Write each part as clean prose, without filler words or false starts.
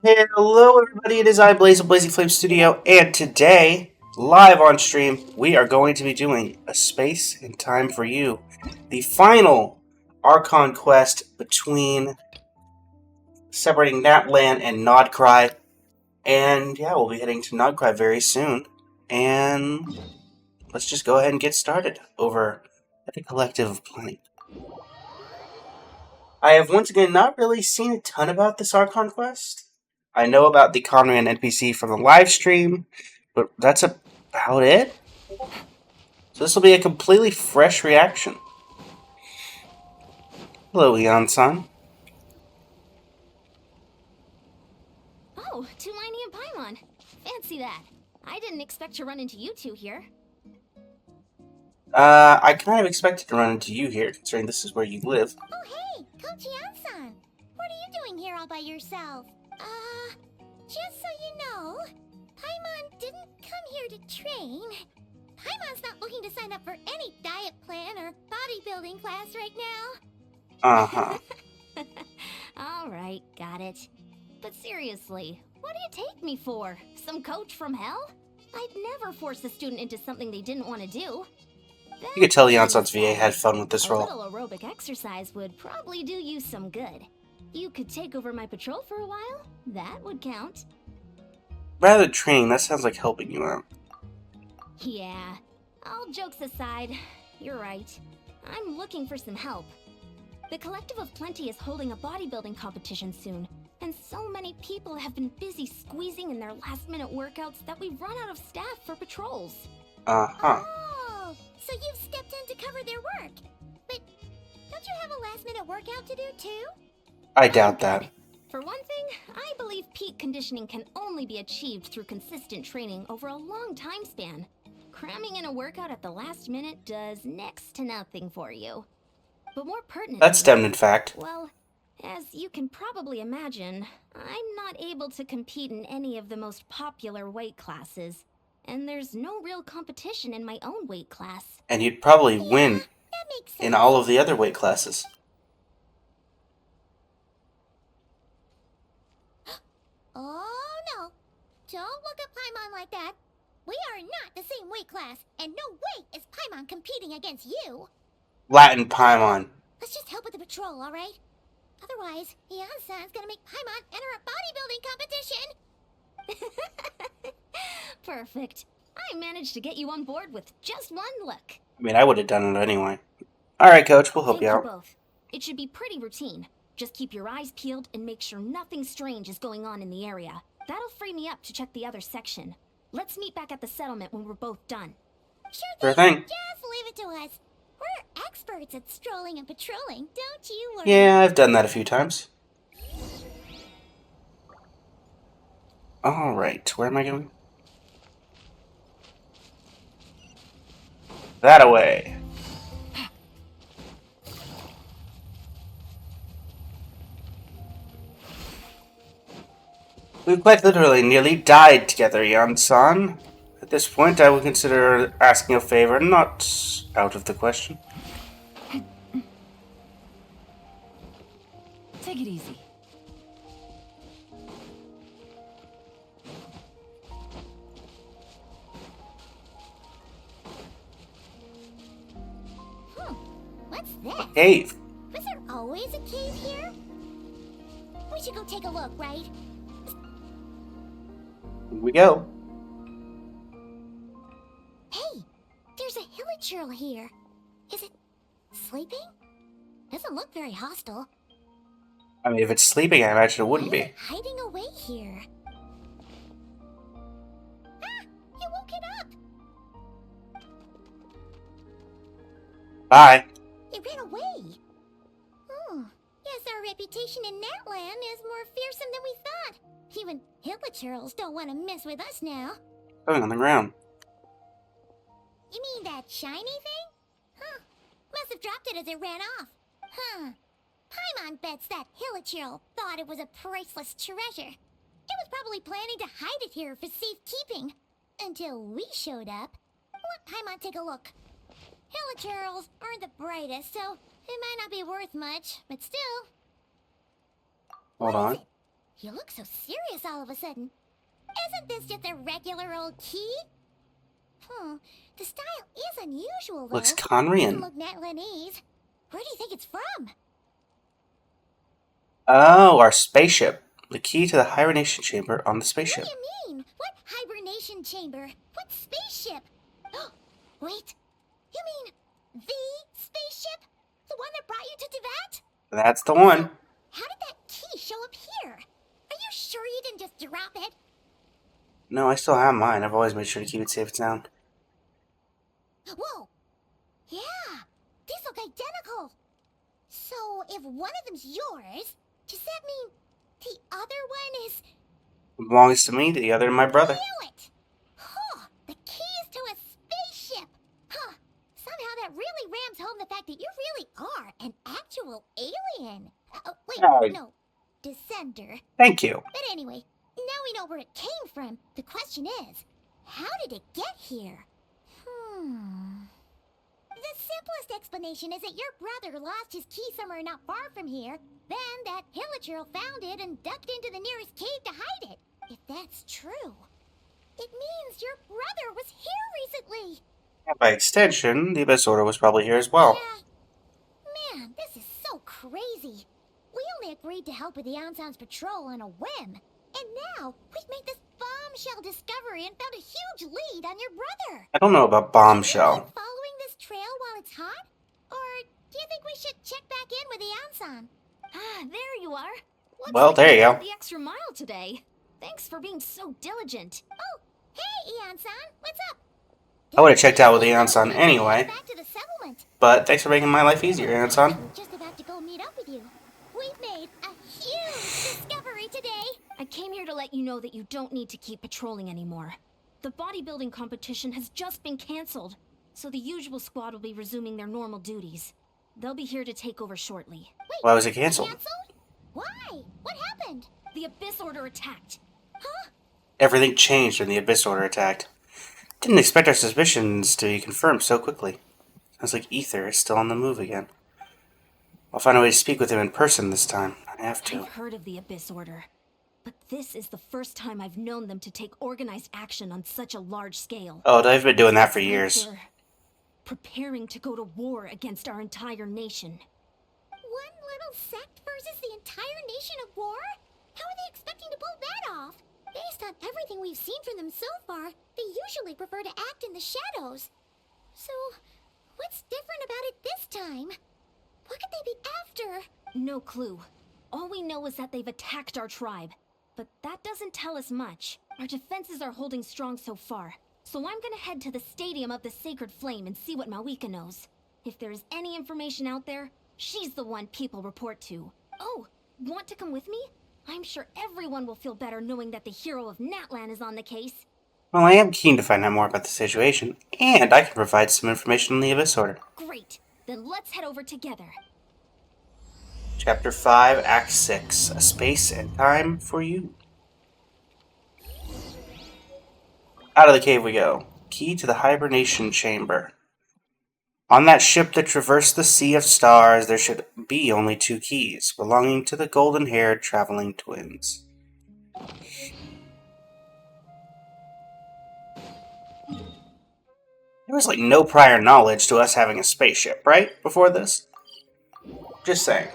Hello, everybody. It is I, Blaze of Blazing Flame Studio, and today, live on stream, we are going to be doing A Space and Time for You, the final Archon quest between separating Natlan and Nodcry. And yeah, we'll be heading to Nodcry very soon. And let's just go ahead and get started over at the Collective of Planet. I have once again not really seen a ton about this Archon quest. I know about the Conran NPC from the live stream, but that's about it. So this will be a completely fresh reaction. Hello, Leon-san. Oh, Tulani and Paimon. Fancy that. I didn't expect to run into you two here. I kind of expected to run into you here, considering this is where you live. Oh hey, Kochi-san! What are you doing here all by yourself? Just so you know, Paimon didn't come here to train. Paimon's not looking to sign up for any diet plan or bodybuilding class right now. Uh-huh. Alright, got it. But seriously, what do you take me for? Some coach from hell? I'd never force a student into something they didn't want to do. You could tell Leon-san's VA had fun with this role. A little aerobic exercise would probably do you some good. You could take over my patrol for a while. That would count. Rather than training, that sounds like helping you out. Yeah. All jokes aside, you're right. I'm looking for some help. The Collective of Plenty is holding a bodybuilding competition soon, and so many people have been busy squeezing in their last-minute workouts that we've run out of staff for patrols. Uh-huh. Oh, so you've stepped in to cover their work. But don't you have a last-minute workout to do too? I doubt that. For one thing, I believe peak conditioning can only be achieved through consistent training over a long time span. Cramming in a workout at the last minute does next to nothing for you. But more pertinent, That's stemmed in fact. well, as you can probably imagine, I'm not able to compete in any of the most popular weight classes. And there's no real competition in my own weight class. And you'd probably win That makes sense. in all of the other weight classes. Oh no, don't look at Paimon like that. We are not the same weight class, and no way is Paimon competing against you. Latin Paimon. Let's just help with the patrol, alright? Otherwise, Yan-san's gonna make Paimon enter a bodybuilding competition. Perfect. I managed to get you on board with just one look. I mean, I would have done it anyway. Alright, Coach, we'll help Thank you you out. both. It should be pretty routine. Just keep your eyes peeled and make sure nothing strange is going on in the area. That'll free me up to check the other section. Let's meet back at the settlement when we're both done. Sure thing. Just leave it to us. We're experts at strolling and patrolling, don't you worry. Yeah, I've done that a few times. Alright, where am I going? That away. We quite literally nearly died together, Yan-san. At this point, I would consider asking a favor not out of the question. Take it easy. What's this? Cave. Was there always a cave here? We should go take a look, right? Here we go. Hey, there's a hilichurl here. Is it sleeping? Doesn't look very hostile. I mean, if it's sleeping, I imagine it wouldn't Why is be. it hiding away here? Ah, you woke it up. Bye. It ran away. Oh, guess our reputation in Natlan is more fearsome than we thought. Even hilichurls don't want to mess with us now. Going on the ground. You mean that shiny thing? Huh. Must have dropped it as it ran off. Huh. Paimon bets that hilichurl thought it was a priceless treasure. It was probably planning to hide it here for safekeeping. Until we showed up. Let Paimon take a look. Hilichurls aren't the brightest, so it might not be worth much, but still. Hold on. You look so serious all of a sudden. Isn't this just a regular old key? The style is unusual, though. Looks Conrian. Look Natlanese. Where do you think it's from? Oh, our spaceship. The key to the hibernation chamber on the spaceship. What do you mean? What hibernation chamber? What spaceship? Wait. You mean the spaceship? The one that brought you to Diredyth? That's the one. How did that key show up here? Are you sure you didn't just drop it? No, I still have mine. I've always made sure to keep it safe and sound. Whoa! Yeah! These look identical! So, if one of them's yours, does that mean the other one is... One belongs to me, the other to my brother. Knew it! Huh! The keys to a spaceship! Huh! Somehow that really rams home the fact that you really are an actual alien! Wait, no. Descender. Thank you. But anyway, now we know where it came from. The question is, how did it get here? The simplest explanation is that your brother lost his key somewhere not far from here. Then that Hilichurl found it and ducked into the nearest cave to hide it. If that's true, it means your brother was here recently. And by extension, the Abyss Order was probably here as well. Yeah. Man, this is so crazy. We only agreed to help with the Anson's patrol on a whim. And now, we've made this bombshell discovery and found a huge lead on your brother. I don't know about bombshell. Keep following this trail while it's hot? Or do you think we should check back in with the Anson? There you are. Looks Well, like there you go. The extra mile today. Thanks for being so diligent. Oh, hey, Anson, what's up? I would have checked out with the Anson anyway. Back to the settlement. But thanks for making my life easier, Anson. I'm just about to go meet up with you. We've made a huge discovery today. I came here to let you know that you don't need to keep patrolling anymore. The bodybuilding competition has just been cancelled, so the usual squad will be resuming their normal duties. They'll be here to take over shortly. Wait, Why was it canceled? canceled? Why? What happened? The Abyss Order attacked. Huh? Everything changed when the Abyss Order attacked. Didn't expect our suspicions to be confirmed so quickly. Sounds like Ether is still on the move again. I'll find a way to speak with him in person this time. I have to. I've heard of the Abyss Order, but this is the first time I've known them to take organized action on such a large scale. Oh, they've been doing that for years. They're preparing to go to war against our entire nation. One little sect versus the entire nation at war? How are they expecting to pull that off? Based on everything we've seen from them so far, they usually prefer to act in the shadows. So, what's different about it this time? What could they be after? No clue. All we know is that they've attacked our tribe. But that doesn't tell us much. Our defenses are holding strong so far. So I'm gonna head to the Stadium of the Sacred Flame and see what Mawika knows. If there's any information out there, she's the one people report to. Oh, want to come with me? I'm sure everyone will feel better knowing that the hero of Natlan is on the case. Well, I am keen to find out more about the situation, and I can provide some information on the Abyss Order. Great. Then let's head over together. Chapter 5, Act 6, A Space and Time for You. Out of the cave we go. Key to the hibernation chamber. On that ship that traversed the sea of stars, there should be only 2 keys, belonging to the golden-haired traveling twins. There was like no prior knowledge to us having a spaceship, right? Before this? Just saying.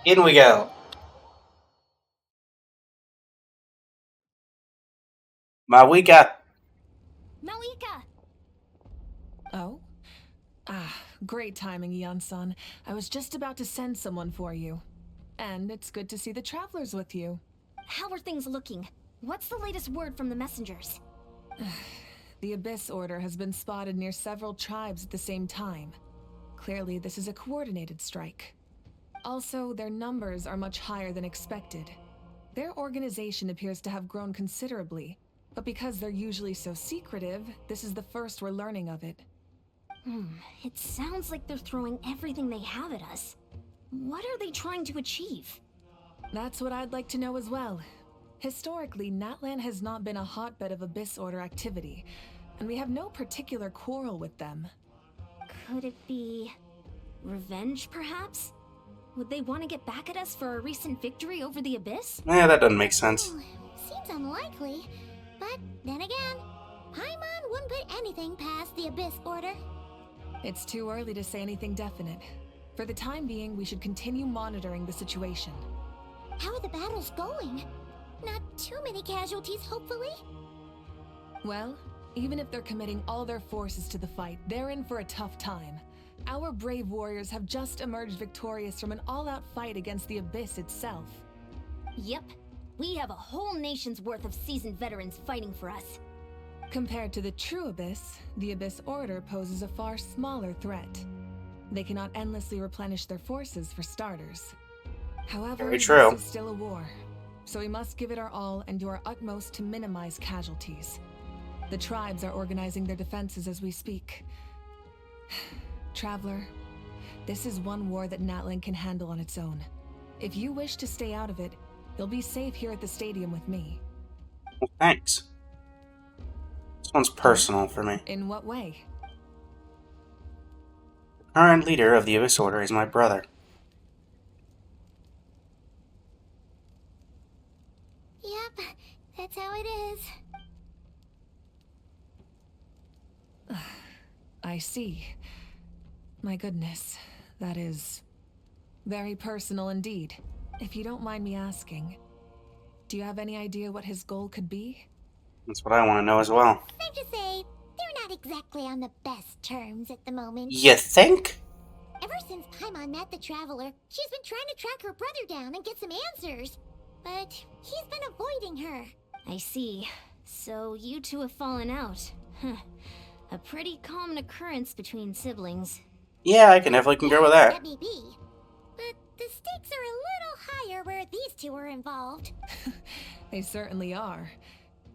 In we go. Mawika. Mawika! Oh? Great timing, Ian-san. I was just about to send someone for you. And it's good to see the travelers with you. How are things looking? What's the latest word from the messengers? The Abyss Order has been spotted near several tribes at the same time. Clearly, this is a coordinated strike. Also, their numbers are much higher than expected. Their organization appears to have grown considerably, but because they're usually so secretive, this is the first we're learning of it. It sounds like they're throwing everything they have at us. What are they trying to achieve? That's what I'd like to know as well. Historically, Natlan has not been a hotbed of Abyss Order activity, and we have no particular quarrel with them. Could it be revenge, perhaps? Would they want to get back at us for our recent victory over the Abyss? Yeah, that doesn't make sense. Seems unlikely, but then again, Paimon wouldn't put anything past the Abyss Order. It's too early to say anything definite. For the time being, we should continue monitoring the situation. How are the battles going? Not too many casualties, hopefully? Well, even if they're committing all their forces to the fight, they're in for a tough time. Our brave warriors have just emerged victorious from an all-out fight against the Abyss itself. Yep. We have a whole nation's worth of seasoned veterans fighting for us. Compared to the true Abyss, the Abyss Order poses a far smaller threat. They cannot endlessly replenish their forces, for starters. However, Very true. this is still a war, so we must give it our all and do our utmost to minimize casualties. The tribes are organizing their defenses as we speak. Traveler, this is one war that Natlan can handle on its own. If you wish to stay out of it, you'll be safe here at the stadium with me. Well, thanks. This one's personal for me. In what way? The current leader of the Abyss Order is my brother. Yep, that's how it is. I see. My goodness, that is very personal indeed. If you don't mind me asking, do you have any idea what his goal could be? That's what I want to know as well. Safe to say, they're not exactly on the best terms at the moment. You think? Ever since Paimon met the Traveler, she's been trying to track her brother down and get some answers. But he's been avoiding her. I see. So you two have fallen out. Huh. A pretty common occurrence between siblings. Yeah, I can definitely concur with that. That may be. But the stakes are a little higher where these two are involved. They certainly are.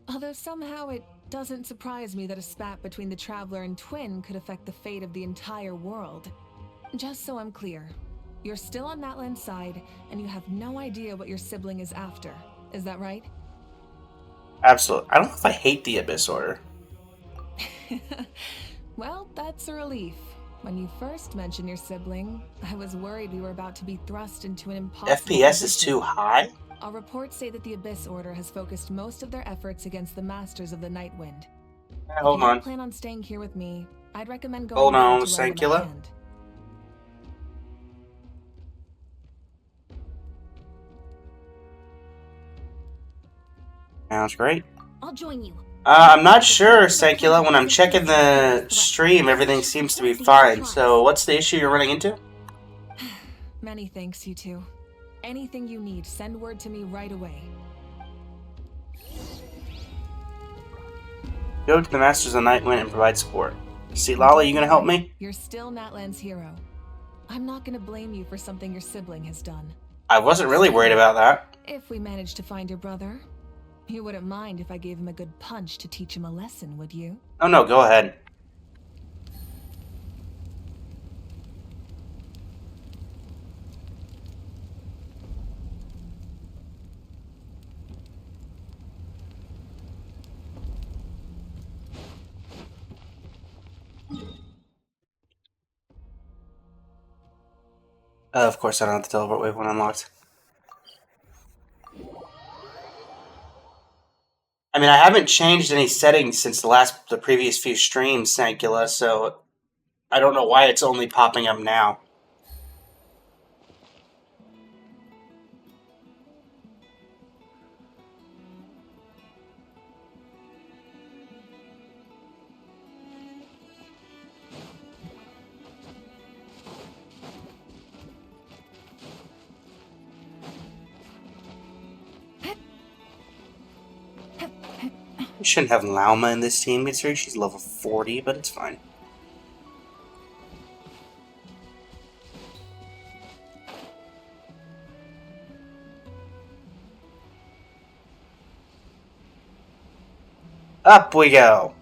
Although somehow it doesn't surprise me that a spat between the Traveler and Twin could affect the fate of the entire world. Just so I'm clear, you're still on Natlan's side, and you have no idea what your sibling is after. Is that right? Absolutely. I don't know if I hate the Abyss Order. Well, that's a relief. When you first mentioned your sibling, I was worried we were about to be thrust into an impossible FPS is position. too high? Our reports say that the Abyss Order has focused most of their efforts against the Masters of the Nightwind. Hold If you don't on. plan on staying here with me, I'd recommend going Hold back on, to where I'm at Sankula. hand. Sounds great. I'll join you. I'm not sure, Sankula. When I'm checking the stream, everything seems to be fine. So, what's the issue you're running into? Many thanks, you two. Anything you need, send word to me right away. Go to the Masters of Nightwind and provide support. See, Lala, you gonna help me? You're still Natlan's hero. I'm not gonna blame you for something your sibling has done. I wasn't really worried about that. If we manage to find your brother, you wouldn't mind if I gave him a good punch to teach him a lesson, would you? Oh no, go ahead. Of course, I don't have the teleport wave when unlocked. I mean, I haven't changed any settings since the previous few streams, Sankula, so I don't know why it's only popping up now. We shouldn't have Lauma in this team, considering she's level 40, but it's fine. Up we go!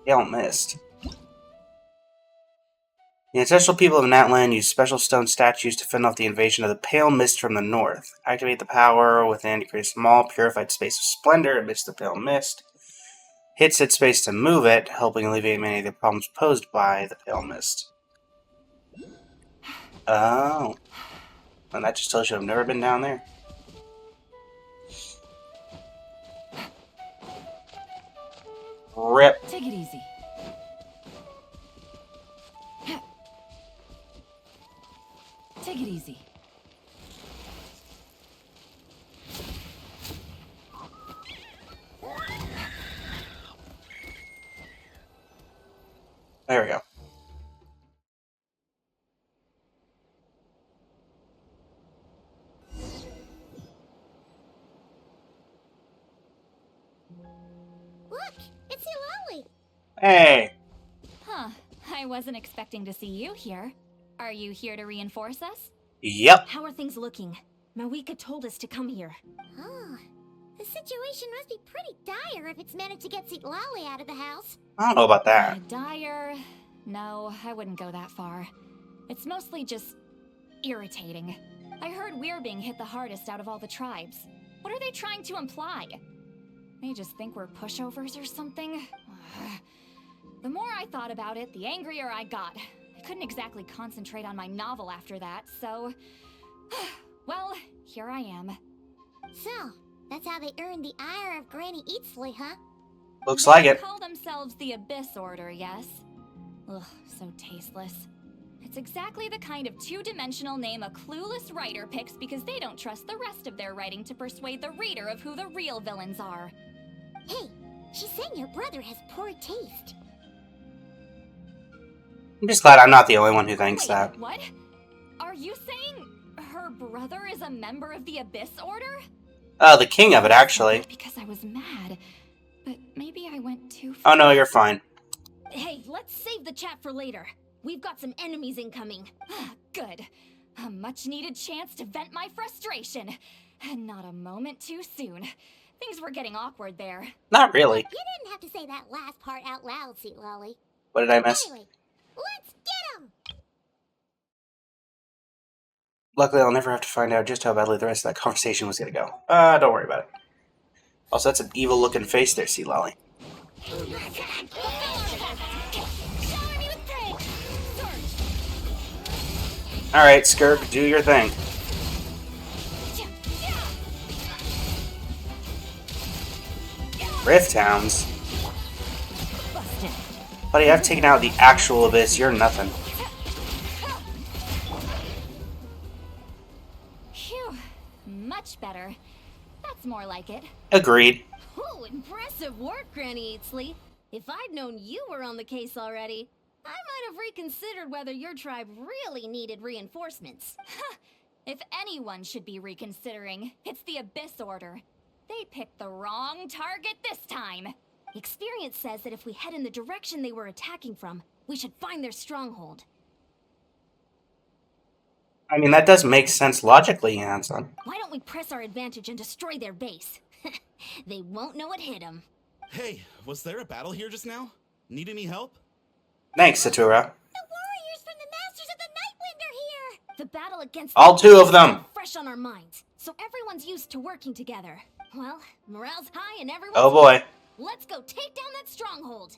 Y'all missed. The ancestral people of Natlan use special stone statues to fend off the invasion of the pale mist from the north. Activate the power within to create a small, purified space of splendor amidst the pale mist. hits its space to move it, helping alleviate many of the problems posed by the pale mist. Oh. And that just tells you I've never been down there. Rip. Take it easy. Take it easy. There we go. Look, it's Eulalie. Hey. Huh. I wasn't expecting to see you here. Are you here to reinforce us? Yep. How are things looking? Mawika told us to come here. Oh, the situation must be pretty dire if it's managed to get Eulalie out of the house. I don't know about that. Dire? No, I wouldn't go that far. It's mostly just irritating. I heard we're being hit the hardest out of all the tribes. What are they trying to imply? They just think we're pushovers or something? The more I thought about it, the angrier I got. I couldn't exactly concentrate on my novel after that, so... well, here I am. So, that's how they earned the ire of Granny Eatsley, huh? Looks like They it. call themselves the Abyss Order, yes? Ugh, so tasteless. It's exactly the kind of two-dimensional name a clueless writer picks because they don't trust the rest of their writing to persuade the reader of who the real villains are. Hey, she's saying your brother has poor taste. I'm just glad I'm not the only one who thinks Wait, that. what? Are you saying her brother is a member of the Abyss Order? The king of it, actually. Because I was mad, but maybe I went too far. Oh no, you're fine. Hey, let's save the chat for later. We've got some enemies incoming. Good. A much-needed chance to vent my frustration. And not a moment too soon. Things were getting awkward there. Not really. You didn't have to say that last part out loud, Eulalie. What did I miss? Anyway, let's get him! Luckily, I'll never have to find out just how badly the rest of that conversation was going to go. Don't worry about it. Also, that's an evil-looking face there, Sea Lolly. Alright, Skirk, do your thing. Rift Hounds? Buddy, I've taken out the actual Abyss. You're nothing. Phew. Much better. That's more like it. Agreed. Oh, impressive work, Granny Eatsley. If I'd known you were on the case already, I might have reconsidered whether your tribe really needed reinforcements. If anyone should be reconsidering, it's the Abyss Order. They picked the wrong target this time. Experience says that if we head in the direction they were attacking from, we should find their stronghold. I mean, that does make sense logically, Hanson. Why don't we press our advantage and destroy their base? They won't know it hit them. Hey, was there a battle here just now? Need any help? Thanks, Satura. The warriors from the Masters of the Nightwind are here! The battle against All two of them. is fresh on our minds, so everyone's used to working together. Well, morale's high and everyone's... Oh boy. Let's go take down that stronghold.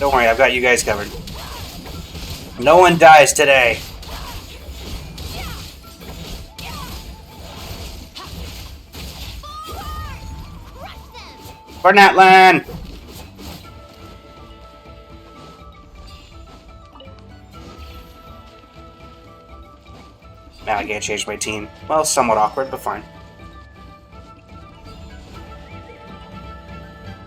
Don't worry, I've got you guys covered. No one dies today. Barnatland! Now I can't change my team. Well, somewhat awkward, but fine.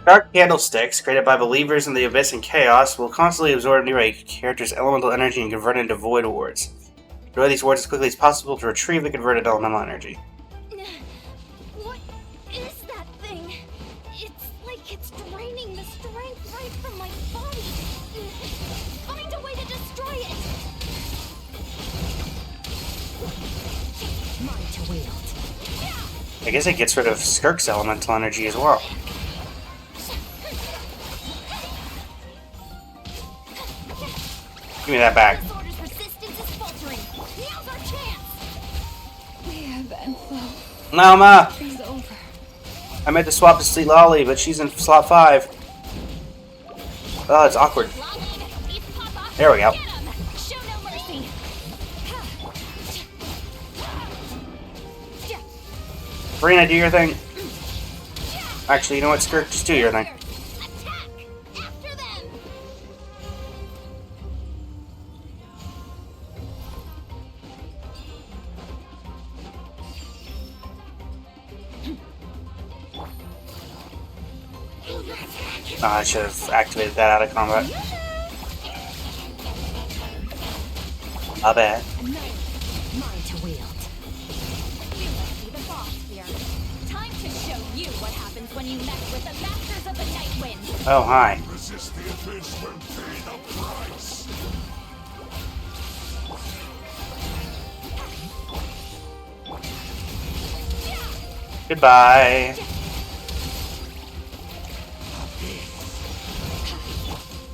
Dark Candlesticks, created by believers in the Abyss and Chaos, will constantly absorb new characters' elemental energy and convert it into void wards. Destroy these wards as quickly as possible to retrieve the converted elemental energy. What is that thing? It's like it's draining the strength right from my body. Find a way to destroy it. Mine to wield. I guess it gets rid of Skirk's elemental energy as well. Give me that back. This order's resistance is faltering. Now's our chance. We have been so Mama! It's over. I meant to swap to Sleet Lolly, but she's in slot 5. Oh, it's awkward. There we go. Show no mercy. Farina, do your thing. Actually, you know what, Skirt? Just do your thing. Attack! After them! Oh, I should have activated that out of combat. My bad. Mine to wield. You must be the boss here. Time to show you what happens when you mess with the masters of the Night Wind. Oh, hi. Resist the abyss will pay the price. Goodbye.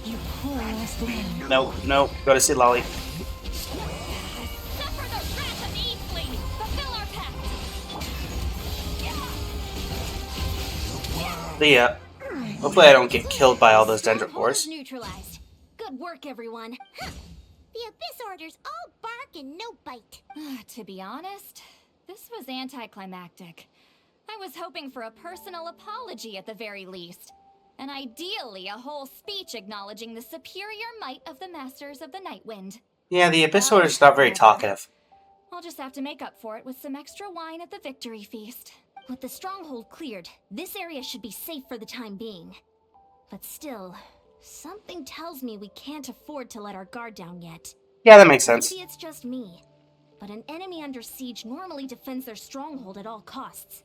You poor lost lamb. No, no. Go to Sleet Lolly. Suffer the wrath of Eastling. Fulfill our pact. See ya. Hopefully I don't get killed by all those Dendrophores. Neutralized. Good work, everyone. The Abyss Order's all bark and no bite. To be honest, this was anticlimactic. I was hoping for a personal apology at the very least. And ideally, a whole speech acknowledging the superior might of the Masters of the Night Wind. Yeah, the Abyss Order's not very talkative. I'll just have to make up for it with some extra wine at the victory feast. With the stronghold cleared, this area should be safe for the time being. But still, something tells me we can't afford to let our guard down yet. Yeah, that makes sense. Maybe it's just me, but an enemy under siege normally defends their stronghold at all costs.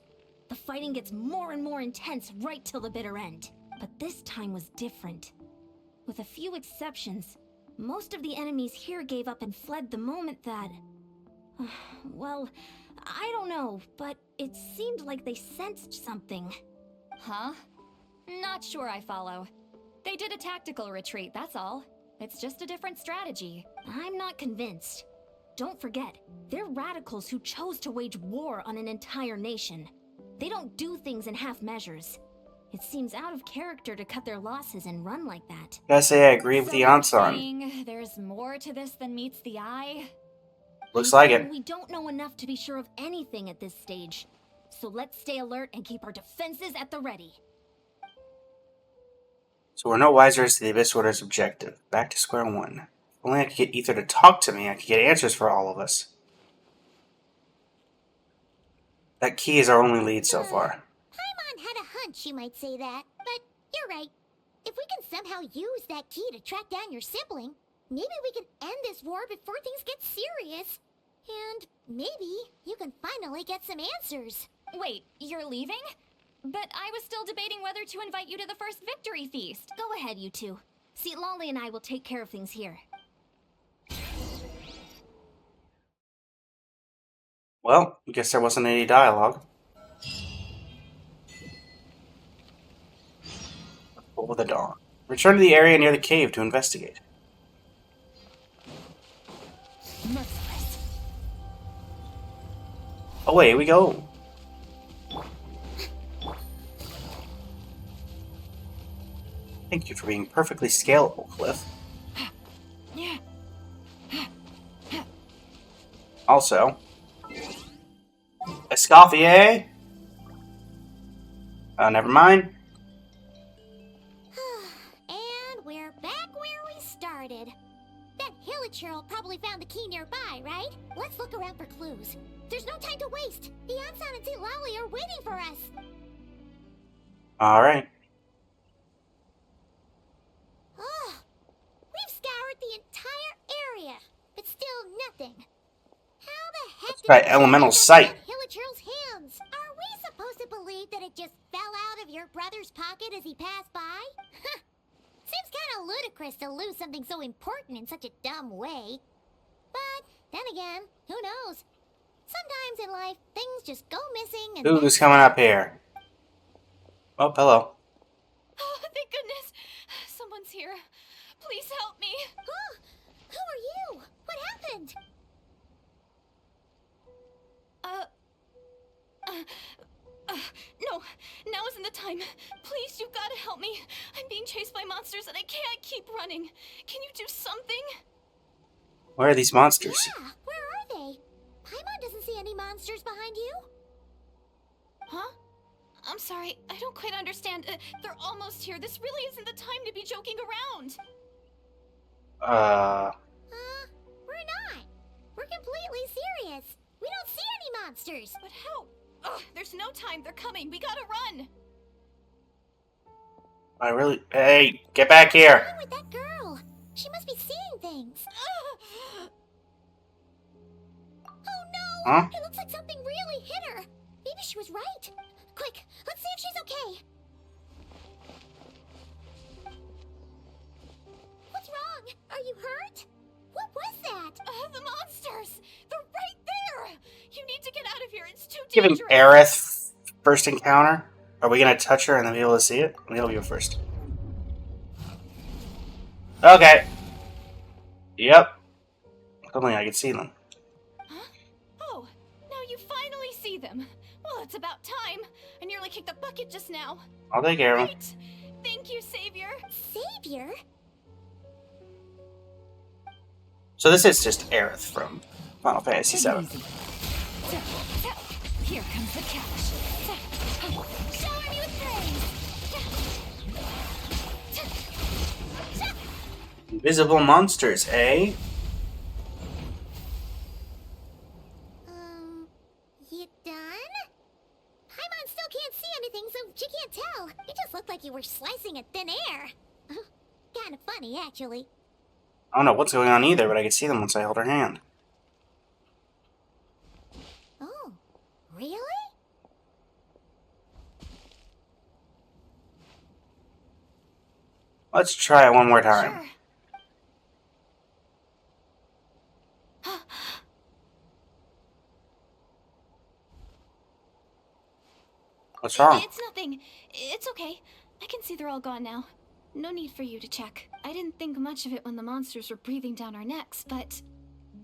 The fighting gets more and more intense right till the bitter end. But this time was different. With a few exceptions, most of the enemies here gave up and fled the moment that... well, I don't know, but it seemed like they sensed something. Huh? Not sure I follow. They did a tactical retreat, that's all. It's just a different strategy. I'm not convinced. Don't forget, they're radicals who chose to wage war on an entire nation. They don't do things in half measures. It seems out of character to cut their losses and run like that. Gotta say I agree with So the you're Ansan. saying there's more to this than meets the eye? Looks like it. We don't know enough to be sure of anything at this stage. So let's stay alert and keep our defenses at the ready. So we're no wiser as to the Abyss Order's objective. Back to square one. If only I could get Ether to talk to me, I could get answers for all of us. That key is our only lead so far. Paimon had a hunch you might say that, but you're right. If we can somehow use that key to track down your sibling, maybe we can end this war before things get serious. And maybe you can finally get some answers. Wait, you're leaving? But I was still debating whether to invite you to the first victory feast. Go ahead, you two. See, Lolly and I will take care of things here. Well, I guess there wasn't any dialogue. Over the dawn. Return to the area near the cave to investigate. Merciless. Away we go. Thank you for being perfectly scalable, Cliff. Also, Escoffier. Never mind. And we're back where we started. That Hilichurl probably found the key nearby, right? Let's look around for clues. There's no time to waste. The Ansan and Lolly are waiting for us. All right. Oh, we've scoured the entire area, but still nothing. How the heck Let's try Elemental Sight. Hilichurl's hands? Are we supposed to believe that it just fell out of your brother's pocket as he passed by? Seems kind of ludicrous to lose something so important in such a dumb way. But then again, who knows? Sometimes in life, things just go missing and Who's coming up here? Oh, hello. Oh, thank goodness. Someone's here. Please help me. Who are you? What happened? time. Please, you've got to help me. I'm being chased by monsters and I can't keep running. Can you do something? Where are these monsters? Yeah, where are they? Paimon doesn't see any monsters behind you. Huh? I'm sorry, I don't quite understand. They're almost here. This really isn't the time to be joking around. We're not. We're completely serious. We don't see any monsters. But how? Ugh, there's no time. They're coming. We gotta run. Hey, get back here! What's wrong with that girl? She must be seeing things. Oh no! Huh? It looks like something really hit her. Maybe she was right. Quick, let's see if she's okay. What's wrong? Are you hurt? What was that? The monsters! They're right there! You need to get out of here. It's too Give him dangerous. Aerith first encounter. Are we gonna touch her and then be able to see it? It'll be first. Okay. Yep. Suddenly I can see them. Huh? Oh, now you finally see them. Well, it's about time. I nearly kicked the bucket just now. I'll take care of them. Great. Thank you, Savior. Savior? So this is just Aerith from Final Fantasy VII. Here comes the cash. Shower me with praise. Invisible monsters, eh? You done? Paimon still can't see anything, so she can't tell. It just looked like you were slicing at thin air. Kind of funny, actually. I don't know what's going on either, but I can see them once I hold her hand. Oh, really? Let's try it one more time. Sure. What's wrong? It's nothing. It's okay. I can see they're all gone now. No need for you to check. I didn't think much of it when the monsters were breathing down our necks, but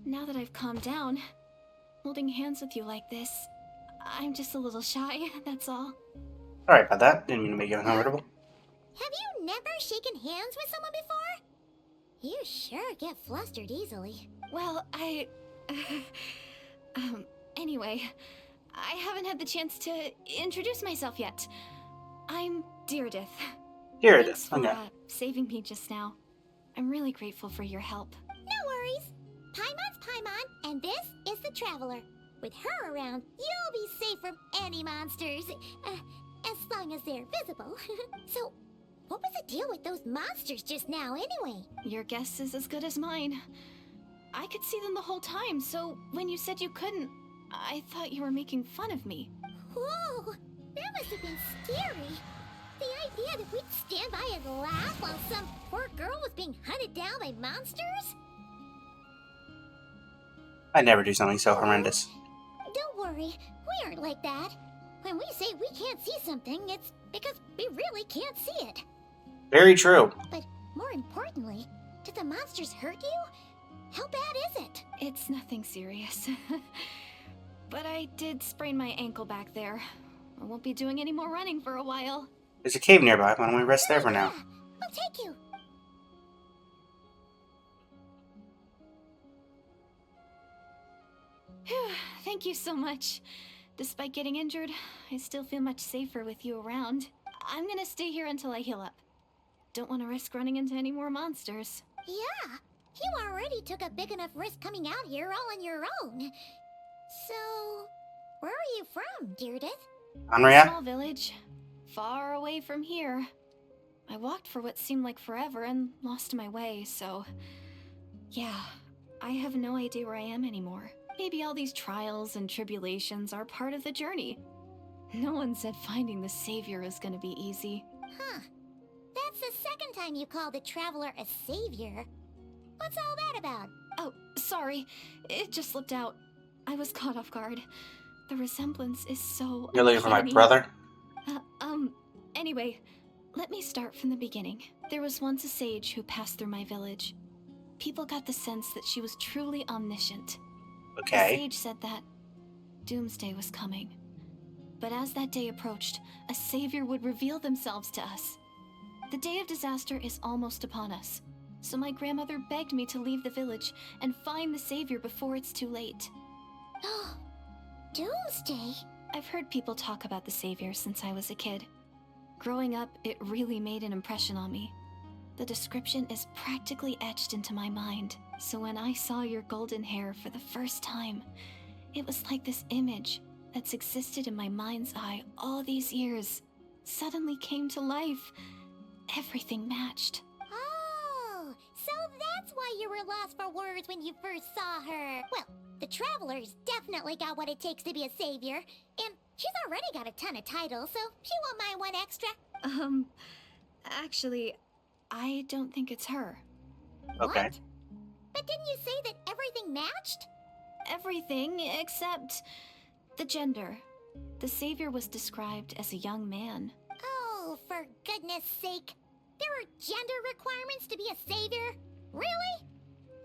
now that I've calmed down, holding hands with you like this, I'm just a little shy, that's all. Sorry about that. Didn't mean to make you uncomfortable. Have you never shaken hands with someone before? You sure get flustered easily. Well, anyway, I haven't had the chance to introduce myself yet. I'm Diredyth. Diredyth, Thanks for okay. saving me just now. I'm really grateful for your help. No worries. Paimon's Paimon, and this is the Traveler. With her around, you'll be safe from any monsters. As long as they're visible. So, what was the deal with those monsters just now, anyway? Your guess is as good as mine. I could see them the whole time, so when you said you couldn't, I thought you were making fun of me. Whoa! That must have been scary. The idea that we'd stand by and laugh while some poor girl was being hunted down by monsters? I'd never do something so horrendous. Don't worry, we aren't like that. When we say we can't see something, it's because we really can't see it. Very true. But more importantly, did the monsters hurt you? How bad is it? It's nothing serious. But I did sprain my ankle back there. I won't be doing any more running for a while. There's a cave nearby. Why don't we rest there for now? Yeah, I'll take you. Phew, thank you so much. Despite getting injured, I still feel much safer with you around. I'm gonna stay here until I heal up. Don't want to risk running into any more monsters. Yeah, you already took a big enough risk coming out here all on your own. So, where are you from, Diredyth? Anria? Small village, far away from here. I walked for what seemed like forever and lost my way, so... Yeah, I have no idea where I am anymore. Maybe all these trials and tribulations are part of the journey. No one said finding the Savior is gonna be easy. Huh. That's the second time you called the Traveler a savior. What's all that about? Oh, sorry. It just slipped out. I was caught off guard. The resemblance is so You're looking for my uncanny. brother? Anyway, let me start from the beginning. There was once a sage who passed through my village. People got the sense that she was truly omniscient. The Okay. sage said that doomsday was coming. But as that day approached, a savior would reveal themselves to us. The day of disaster is almost upon us, so my grandmother begged me to leave the village and find the savior before it's too late. Doomsday? I've heard people talk about the savior since I was a kid. Growing up, it really made an impression on me. The description is practically etched into my mind, so when I saw your golden hair for the first time, it was like this image that's existed in my mind's eye all these years suddenly came to life. Everything matched. Oh, so that's why you were lost for words when you first saw her. Well, the Traveler's definitely got what it takes to be a savior, and she's already got a ton of titles, so she won't mind one extra. Actually, I don't think it's her. Okay. What? But didn't you say that everything matched? Everything except the gender. The savior was described as a young man. Oh, for goodness sake. There are gender requirements to be a savior? Really?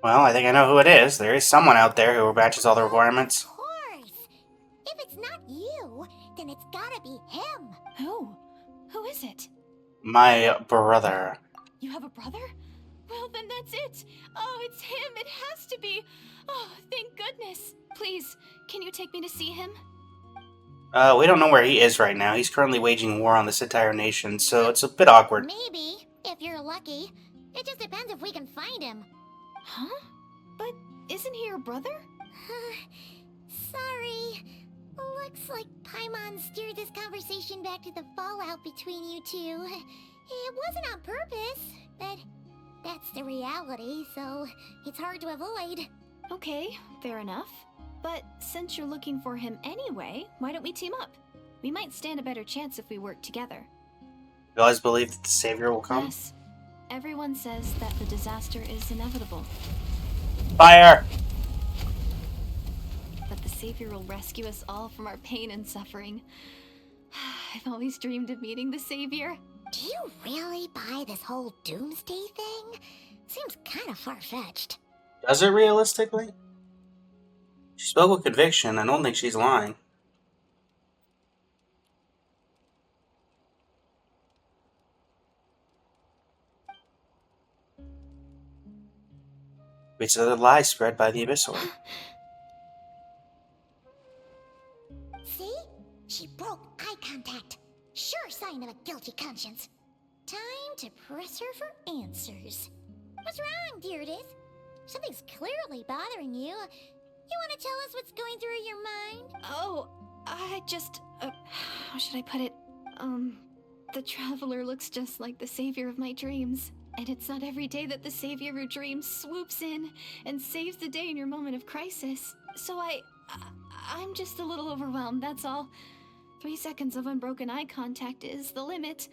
Well, I think I know who it is. There is someone out there who matches all the requirements. Of course. If it's not you, then it's gotta be him. Who? Who is it? My brother. You have a brother? Well, then that's it. Oh, it's him. It has to be. Oh, thank goodness. Please, can you take me to see him? We don't know where he is right now. He's currently waging war on this entire nation, so it's a bit awkward. Maybe, if you're lucky. It just depends if we can find him. Huh? But isn't he your brother? Sorry. Looks like Paimon steered this conversation back to the fallout between you two. It wasn't on purpose, but that's the reality, so it's hard to avoid. Okay, fair enough. But since you're looking for him anyway, why don't we team up? We might stand a better chance if we work together. You guys believe that the savior will come? Yes. Everyone says that the disaster is inevitable. Fire! But the savior will rescue us all from our pain and suffering. I've always dreamed of meeting the savior. Do you really buy this whole doomsday thing? Seems kind of far-fetched. Does it realistically? She spoke with conviction. I don't think she's lying. It's another lie spread by the Abyssal. See? She broke eye contact. Sure sign of a guilty conscience. Time to press her for answers. What's wrong, Diredyth? Something's clearly bothering you. You want to tell us what's going through your mind? Oh, I just... how should I put it? The Traveler looks just like the savior of my dreams. And it's not every day that the savior of your dreams swoops in and saves the day in your moment of crisis. So I'm just a little overwhelmed, that's all. 3 seconds of unbroken eye contact is the limit.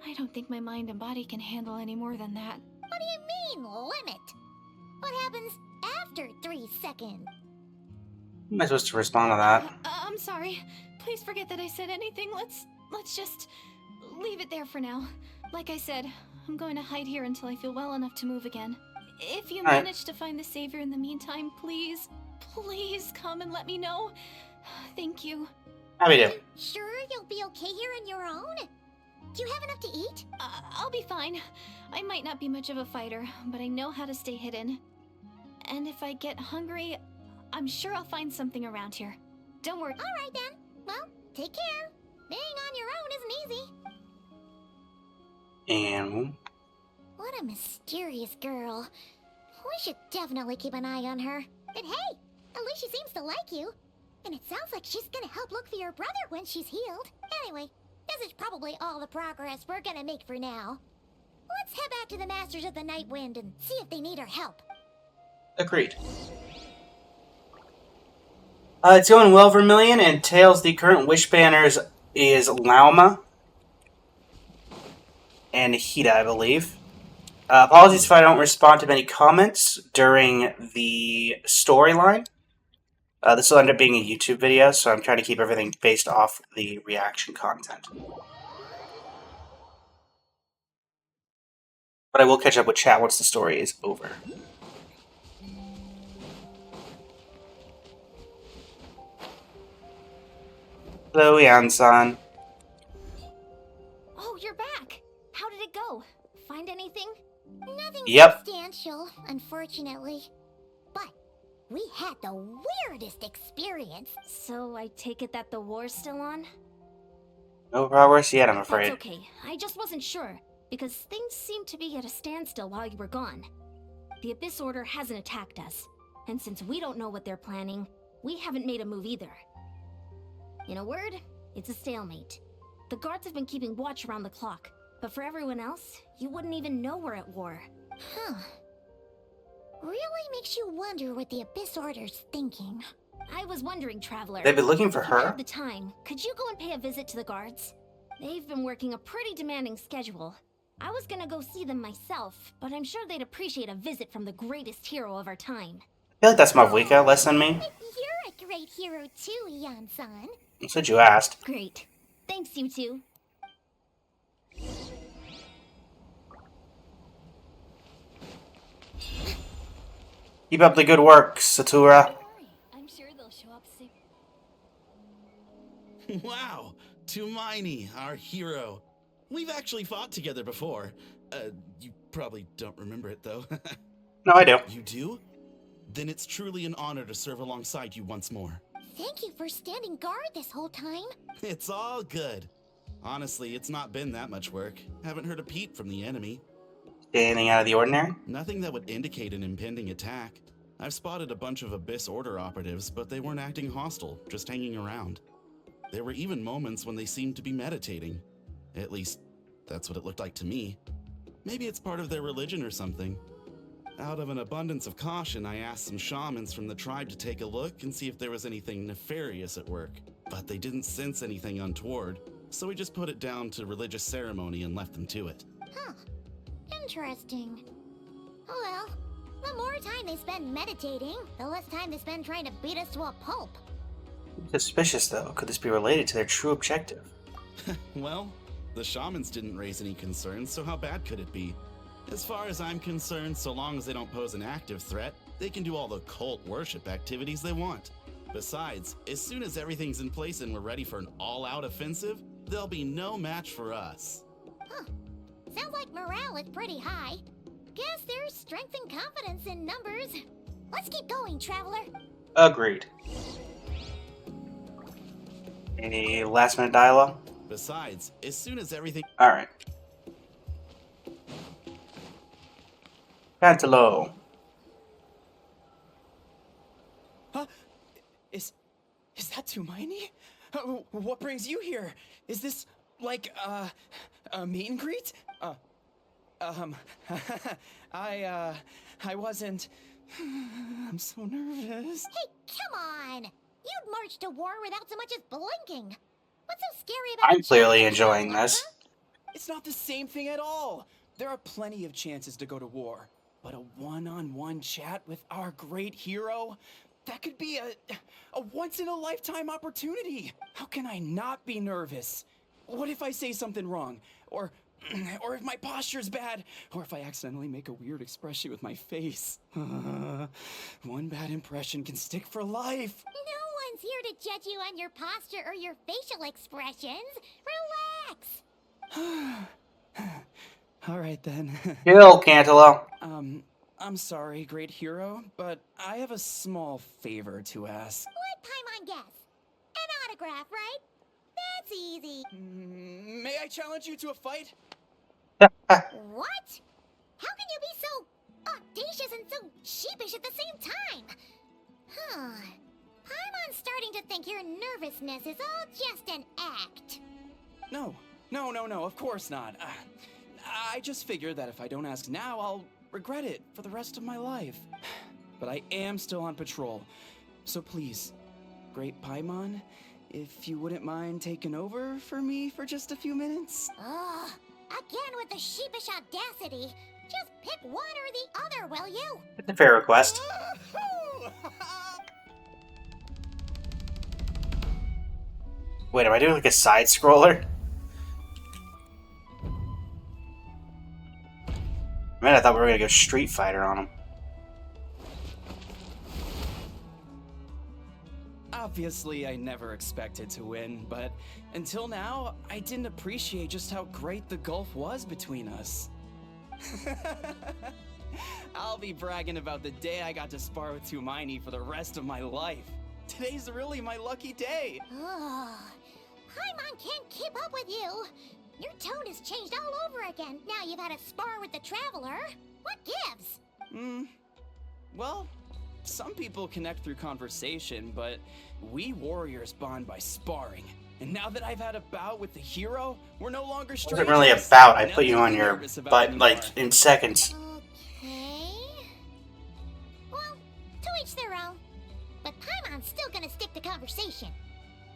I don't think my mind and body can handle any more than that. What do you mean, limit? What happens after 3 seconds? How am I supposed to respond to that? I'm sorry. Please forget that I said anything. Let's just leave it there for now. Like I said, I'm going to hide here until I feel well enough to move again. If you manage to find the savior in the meantime, please come and let me know. Thank you. Happy to. Sure you'll be okay here on your own? Do you have enough to eat? I'll be fine. I might not be much of a fighter, but I know how to stay hidden. And if I get hungry, I'm sure I'll find something around here. Don't worry. All right then. Well, take care. Being on your own isn't easy. And What a mysterious girl. We should definitely keep an eye on her. But hey, at least she seems to like you. And it sounds like she's gonna help look for your brother when she's healed. Anyway, this is probably all the progress we're gonna make for now. Let's head back to the Masters of the Night Wind and see if they need our help. agreed. It's going well, Vermilion, and Tails, the current wish banners is Lauma and Hida, I believe. Apologies if I don't respond to many comments during the storyline. This will end up being a YouTube video, so I'm trying to keep everything based off the reaction content. But I will catch up with chat once the story is over. Hello, Yan-san. Oh, you're back. How did it go? Find anything? Nothing Yep. substantial, unfortunately. But we had the weirdest experience. So I take it that the war's still on? No progress yet, I'm That's afraid. okay. I just wasn't sure, because things seemed to be at a standstill while you were gone. The Abyss Order hasn't attacked us, and since we don't know what they're planning, we haven't made a move either. In a word, it's a stalemate. The guards have been keeping watch around the clock, but for everyone else, you wouldn't even know we're at war. Huh. Really makes you wonder what the Abyss Order's thinking. I was wondering, Traveler. They've been looking for if you her? have the time, could you go and pay a visit to the guards? They've been working a pretty demanding schedule. I was gonna go see them myself, but I'm sure they'd appreciate a visit from the greatest hero of our time. I feel like that's Mavwika, less than me. You're a great hero too, Yan-san. That's what you asked. Great. Thanks, you two. Keep up the good work, Satura. Don't worry, I'm sure they'll show up soon. Wow, Tumaini, our hero. We've actually fought together before. You probably don't remember it though. No, I do. You do? Then it's truly an honor to serve alongside you once more. Thank you for standing guard this whole time. It's all good. Honestly, it's not been that much work. Haven't heard a peep from the enemy. Anything out of the ordinary? Nothing that would indicate an impending attack. I've spotted a bunch of Abyss Order operatives, but they weren't acting hostile, just hanging around. There were even moments when they seemed to be meditating. At least, that's what it looked like to me. Maybe it's part of their religion or something. Out of an abundance of caution, I asked some shamans from the tribe to take a look and see if there was anything nefarious at work. But they didn't sense anything untoward, so we just put it down to religious ceremony and left them to it. Huh. Interesting. Oh well, the more time they spend meditating, the less time they spend trying to beat us to a pulp. Suspicious, though. Could this be related to their true objective? Well, the shamans didn't raise any concerns, so how bad could it be? As far as I'm concerned, so long as they don't pose an active threat, they can do all the cult worship activities they want. Besides, as soon as everything's in place and we're ready for an all-out offensive, there'll be no match for us. Huh. Sounds like morale is pretty high. Guess there's strength and confidence in numbers. Let's keep going, Traveler. Agreed. Any last-minute dialogue? Besides, as soon as everything... Alright. Pantalo. Huh? Is that Tumaini? What brings you here? Is this like a meet and greet? I wasn't. I'm so nervous. Hey, come on! You'd march to war without so much as blinking. What's so scary about I'm clearly enjoying this. It's not the same thing at all. There are plenty of chances to go to war, but a one-on-one chat with our great hero, that could be a once-in-a-lifetime opportunity. How can I not be nervous? What if I say something wrong? Or if my posture's bad? Or if I accidentally make a weird expression with my face? One bad impression can stick for life. No one's here to judge you on your posture or your facial expressions. Relax. All right then. Kill, Cantalo. I'm sorry, great hero, but I have a small favor to ask. Let Paimon guess. An autograph, right? That's easy. May I challenge you to a fight? What? How can you be so audacious and so sheepish at the same time? Huh. Paimon's starting to think your nervousness is all just an act. No, of course not. I just figured that if I don't ask now, I'll regret it for the rest of my life. But I am still on patrol, so please, great Paimon, if you wouldn't mind taking over for me for just a few minutes? Ugh. Again with the sheepish audacity. Just pick one or the other, will you? It's a fair request. Wait, am I doing like a side scroller? Man, I thought we were gonna go Street Fighter on him. Obviously, I never expected to win, but until now, I didn't appreciate just how great the gulf was between us. I'll be bragging about the day I got to spar with Hermione for the rest of my life. Today's really my lucky day. Ugh. Paimon can't keep up with you. Your tone has changed all over again. Now you've had a spar with the Traveler. What gives? Well, some people connect through conversation, but we warriors bond by sparring. And now that I've had a bout with the hero, we're no longer It strangers. wasn't really a bout. I Nothing put you to on be your nervous about butt, anymore. like, in seconds. Okay. Well, to each their own. But Paimon's still gonna stick to conversation.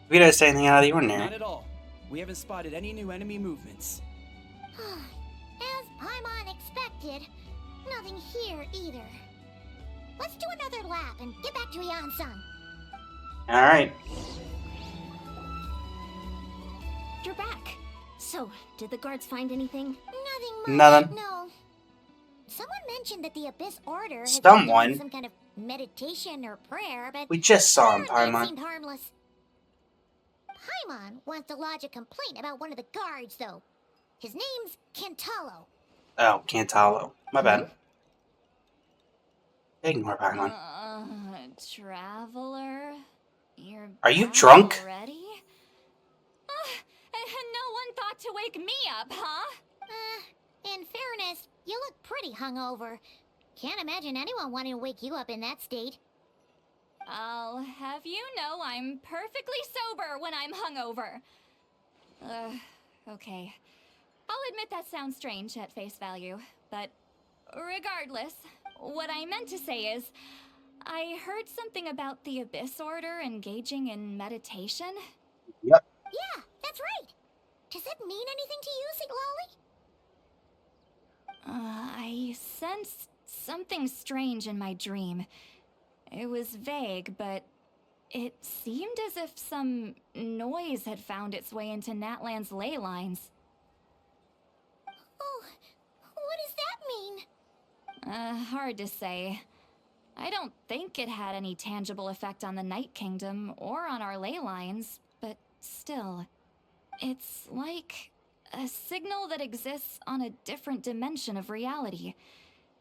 We didn't say anything out of the ordinary. Not at all. We haven't spotted any new enemy movements. As Paimon expected, nothing here either. Let's do another lap and get back to Ian-san. Alright. You're back. So, did the guards find anything? Nothing much. Nothing. No. Someone mentioned that the Abyss Order has Someone? been doing some kind of meditation or prayer, but We just saw him, apparently it Paimon. seemed harmless. Paimon wants to lodge a complaint about one of the guards, though. His name's Kentalo. Oh, Cantalo. My bad. Ignore Paimon. Traveler? You're Are you back drunk? already? And no one thought to wake me up, huh? In fairness, you look pretty hungover. Can't imagine anyone wanting to wake you up in that state. I'll have you know I'm perfectly sober when I'm hungover. Okay. I'll admit that sounds strange at face value, but regardless, what I meant to say is, I heard something about the Abyss Order engaging in meditation. Yep. Yeah, that's right. Does that mean anything to you, Siglali? I sensed something strange in my dream. It was vague, but it seemed as if some noise had found its way into Natlan's ley lines. Oh, what does that mean? Hard to say. I don't think it had any tangible effect on the Night Kingdom or on our ley lines, but still. It's like a signal that exists on a different dimension of reality.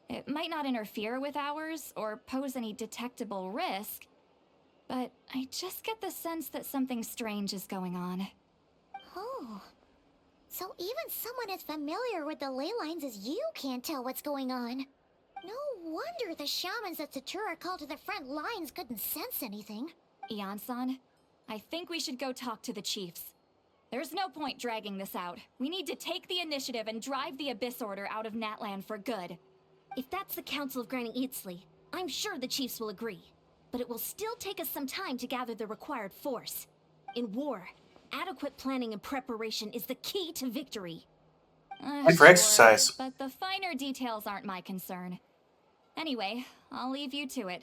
It might not interfere with ours or pose any detectable risk, but I just get the sense that something strange is going on. Oh. So even someone as familiar with the ley lines as you can't tell what's going on. No wonder the shamans that Satura called to the front lines couldn't sense anything. Ian-san, I think we should go talk to the chiefs. There's no point dragging this out. We need to take the initiative and drive the Abyss Order out of Natlan for good. If that's the Council of Granny Eatsley, I'm sure the chiefs will agree. But it will still take us some time to gather the required force. In war, adequate planning and preparation is the key to victory. And for exercise. But the finer details aren't my concern. Anyway, I'll leave you to it.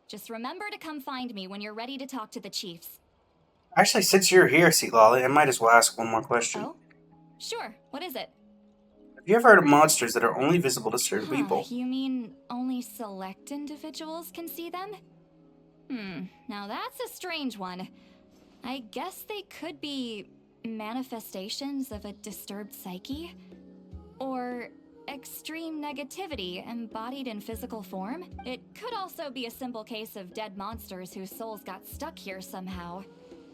Just remember to come find me when you're ready to talk to the chiefs. Actually, since you're here, Siglali, I might as well ask one more question. Oh? Sure, what is it? Have you ever heard of monsters that are only visible to certain people? You mean only select individuals can see them? Now that's a strange one. I guess they could be manifestations of a disturbed psyche? Or extreme negativity embodied in physical form? It could also be a simple case of dead monsters whose souls got stuck here somehow.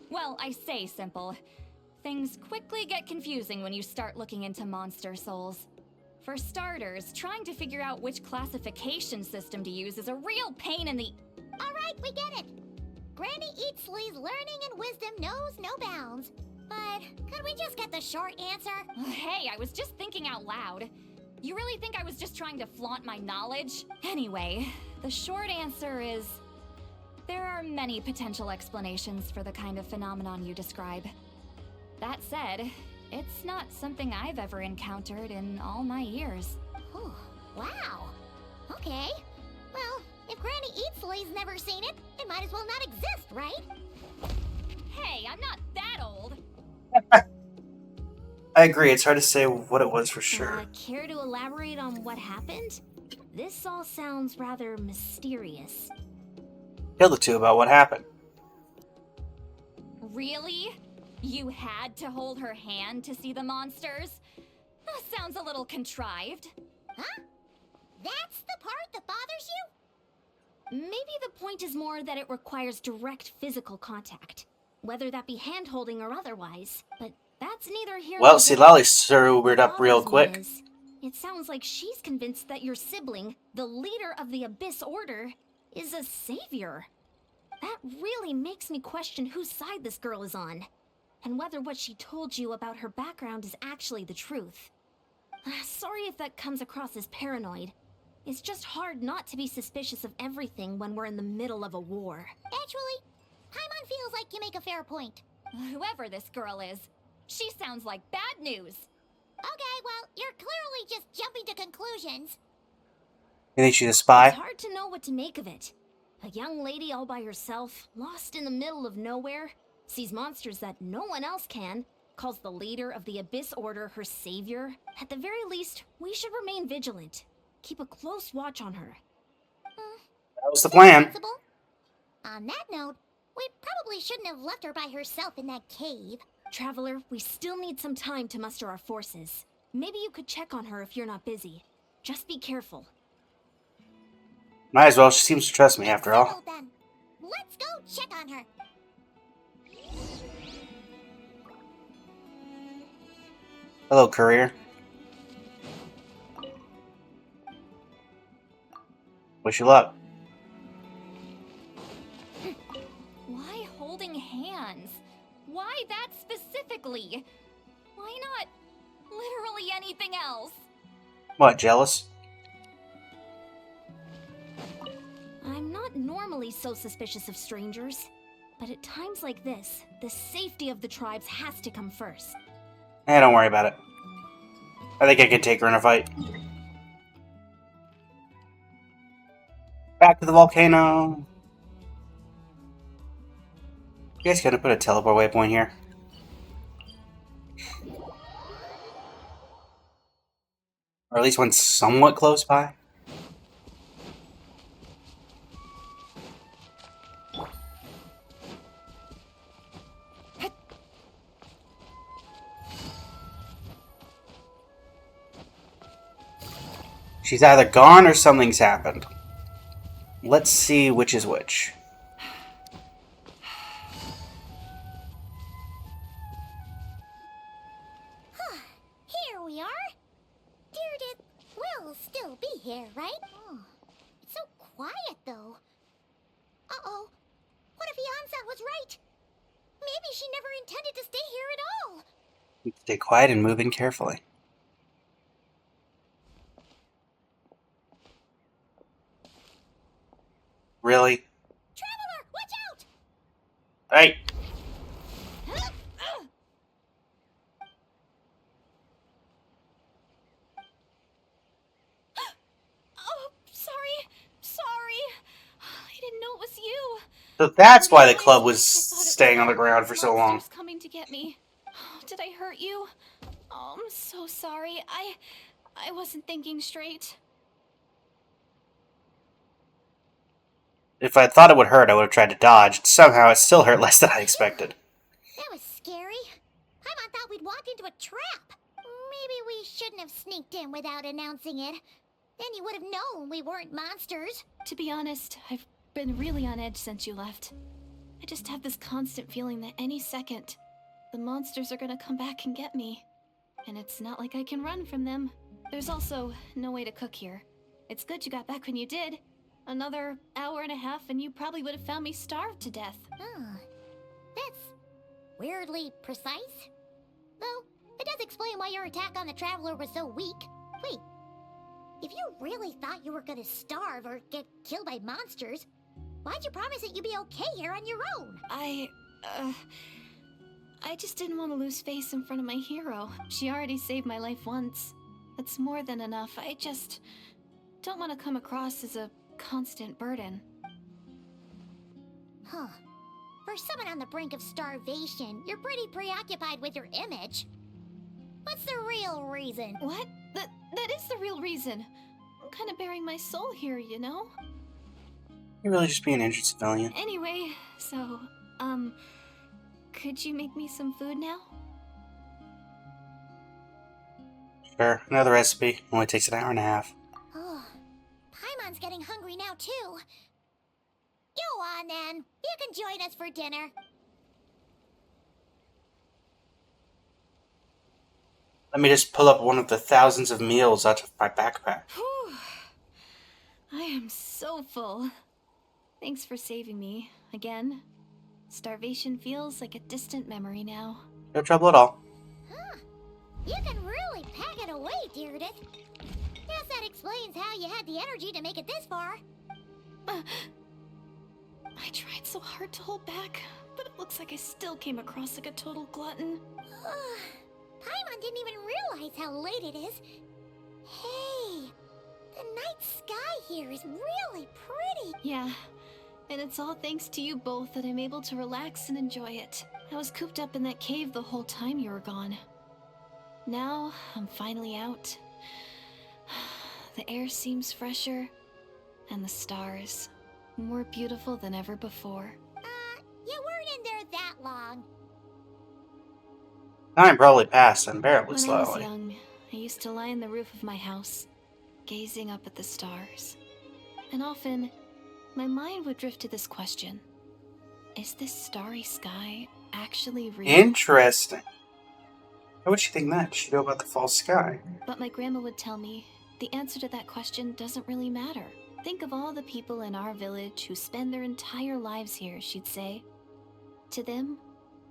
Well, I say simple. Things quickly get confusing when you start looking into monster souls. For starters, trying to figure out which classification system to use is a real pain in the... Alright, we get it. Granny Eatsley's learning and wisdom knows no bounds. But could we just get the short answer? Hey, I was just thinking out loud. You really think I was just trying to flaunt my knowledge? Anyway, the short answer is... there are many potential explanations for the kind of phenomenon you describe. That said, it's not something I've ever encountered in all my years. Oh, wow. Okay. Well, if Granny Eatsley's never seen it, it might as well not exist, right? Hey, I'm not that old! I agree, it's hard to say what it was for sure. Care to elaborate on what happened? This all sounds rather mysterious. Tell the two about what happened. Really? You had to hold her hand to see the monsters? That sounds a little contrived. Huh? That's the part that bothers you? Maybe the point is more that it requires direct physical contact, whether that be hand-holding or otherwise. But that's neither here Well, nor see, there. Lolly sobered up real What bothers me quick. is, it sounds like she's convinced that your sibling, the leader of the Abyss Order, is a savior. That really makes me question whose side this girl is on, and whether what she told you about her background is actually the truth. Sorry if that comes across as paranoid. It's just hard not to be suspicious of everything when we're in the middle of a war. Actually, Paimon feels like you make a fair point. Whoever this girl is, she sounds like bad news. Okay, well, you're clearly just jumping to conclusions. You think she's a It's spy? hard to know what to make of it. A young lady all by herself, lost in the middle of nowhere, sees monsters that no one else can, calls the leader of the Abyss Order her savior. At the very least, we should remain vigilant. Keep a close watch on her. That was the plan. Sensible. On that note, we probably shouldn't have left her by herself in that cave. Traveler, we still need some time to muster our forces. Maybe you could check on her if you're not busy. Just be careful. Might as well. She seems to trust me after all. Settled then. Let's go check on her. Hello, courier. Wish you luck. Why holding hands? Why that specifically? Why not literally anything else? What, jealous? I'm not normally so suspicious of strangers, but at times like this, the safety of the tribes has to come first. Don't worry about it. I think I can take her in a fight. Back to the volcano. You guys gotta put a teleport waypoint here. Or at least one somewhat close by. She's either gone or something's happened. Let's see which is which. Here we are. Diredyth will still be here, right? Oh, it's so quiet, though. Uh-oh. What if Yansa was right? Maybe she never intended to stay here at all. Stay quiet and move in carefully. Really? Traveler, watch out! Hey! Oh, sorry. I didn't know it was you. So that's why the club I was thought it staying was on the ground for so long. monsters coming to get me. Did I hurt you? Oh, I'm so sorry. I wasn't thinking straight. If I thought it would hurt, I would have tried to dodge. Somehow, it still hurt less than I expected. That was scary. Paimon thought we'd walked into a trap. Maybe we shouldn't have sneaked in without announcing it. Then you would have known we weren't monsters. To be honest, I've been really on edge since you left. I just have this constant feeling that any second, the monsters are gonna come back and get me. And it's not like I can run from them. There's also no way to cook here. It's good you got back when you did. Another hour and a half and you probably would have found me starved to death. That's weirdly precise. Though, it does explain why your attack on the Traveler was so weak. Wait, if you really thought you were gonna starve or get killed by monsters, why'd you promise that you'd be okay here on your own? I just didn't want to lose face in front of my hero. She already saved my life once. That's more than enough. I just don't want to come across as a constant burden. Huh. For someone on the brink of starvation, you're pretty preoccupied with your image. What's the real reason? What? That is the real reason. I'm kind of bearing my soul here, you know? You're really just being an injured civilian. Anyway, so, Could you make me some food now? Sure, another recipe. Only takes an hour and a half. Oh, Paimon's getting hungry now, too. Go on, then. You can join us for dinner. Let me just pull up one of the thousands of meals out of my backpack. Whew. I am so full. Thanks for saving me, again. Starvation feels like a distant memory now. No trouble at all. Huh. You can really pack it away, Diredyth. Guess that explains how you had the energy to make it this far. I tried so hard to hold back, but it looks like I still came across like a total glutton. Paimon didn't even realize how late it is. Hey, the night sky here is really pretty. Yeah, and it's all thanks to you both that I'm able to relax and enjoy it. I was cooped up in that cave the whole time you were gone. Now, I'm finally out. The air seems fresher, and the stars more beautiful than ever before. You weren't in there that long. Time probably passed unbearably When I was slowly. young, I used to lie on the roof of my house, gazing up at the stars. And often, my mind would drift to this question. Is this starry sky actually real? Interesting. How would she think that? She'd know about the false sky. But my grandma would tell me, the answer to that question doesn't really matter. Think of all the people in our village who spend their entire lives here, she'd say. To them,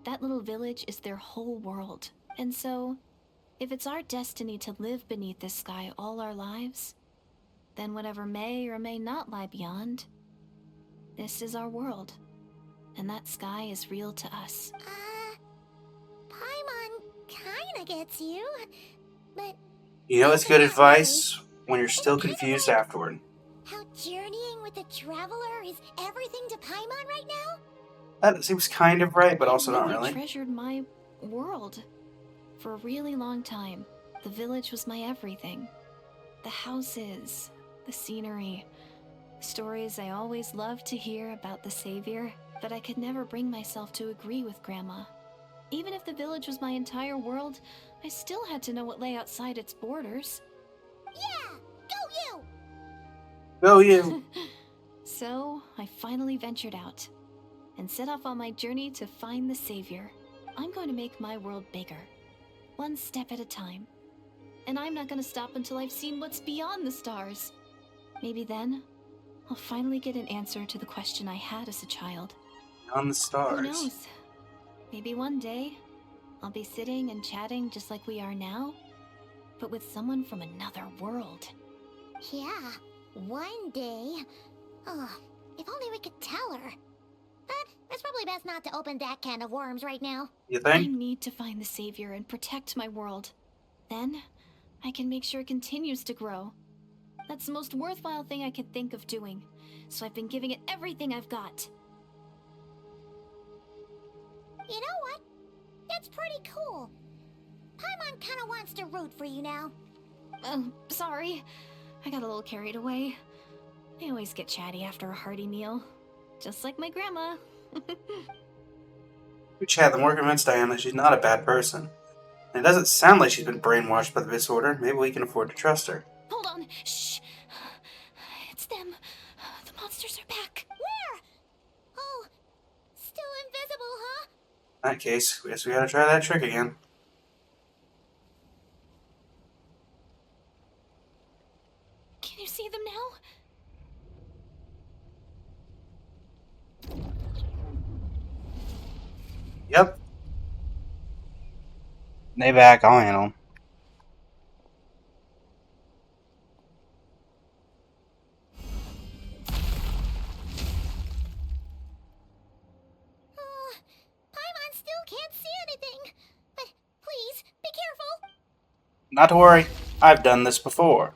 that little village is their whole world. And so, if it's our destiny to live beneath this sky all our lives, then whatever may or may not lie beyond, this is our world. And that sky is real to us. Paimon kinda gets you, but You know, it's good advice when you're still confused afterward. how journeying with a traveler is everything to Paimon right now? That seems kind of right, but also not I really. treasured my world. For a really long time, the village was my everything. The houses, the scenery, stories I always loved to hear about the Savior, but I could never bring myself to agree with Grandma. Even if the village was my entire world, I still had to know what lay outside its borders. Yeah! Go you! Go you! So, I finally ventured out and set off on my journey to find the Savior. I'm going to make my world bigger, one step at a time. And I'm not going to stop until I've seen what's beyond the stars. Maybe then, I'll finally get an answer to the question I had as a child. On the stars. Who knows? Maybe one day, I'll be sitting and chatting just like we are now, but with someone from another world. Yeah, one day. Oh, if only we could tell her. But it's probably best not to open that can of worms right now. You I think? need to find the Savior and protect my world. Then, I can make sure it continues to grow. That's the most worthwhile thing I could think of doing, so I've been giving it everything I've got. You know what? That's pretty cool. Paimon kinda wants to root for you now. Sorry. I got a little carried away. I always get chatty after a hearty meal. Just like my grandma. We chat, the more convinced I am that she's not a bad person. And it doesn't sound like she's been brainwashed by the disorder. Maybe we can afford to trust her. Hold on. Shh. It's them. The monsters are back. Where? Oh, still invisible, huh? In that case, I guess we gotta try that trick again. Can you see them now? Yep. They back, I'll handle 'em. Oh, Paimon still can't see anything. But please, be careful. Not to worry, I've done this before.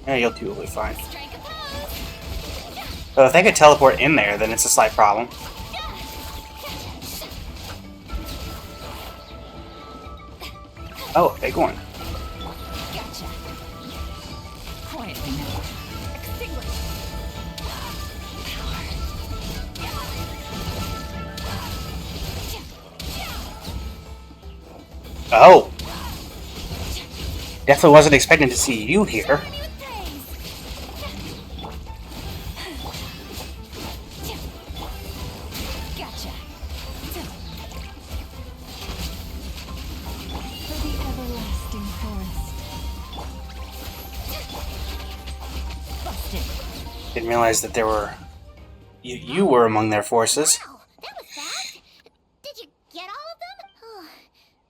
Yeah, you'll do really fine. Strike a pose. So if they could teleport in there, then it's a slight problem. Oh, big one. Gotcha. Quietly now. Oh! Definitely wasn't expecting to see you here. Gotcha. For the everlasting forest. Busted. Didn't realize that there were... You were among their forces. Wow, that was fast. Did you get all of them? Oh,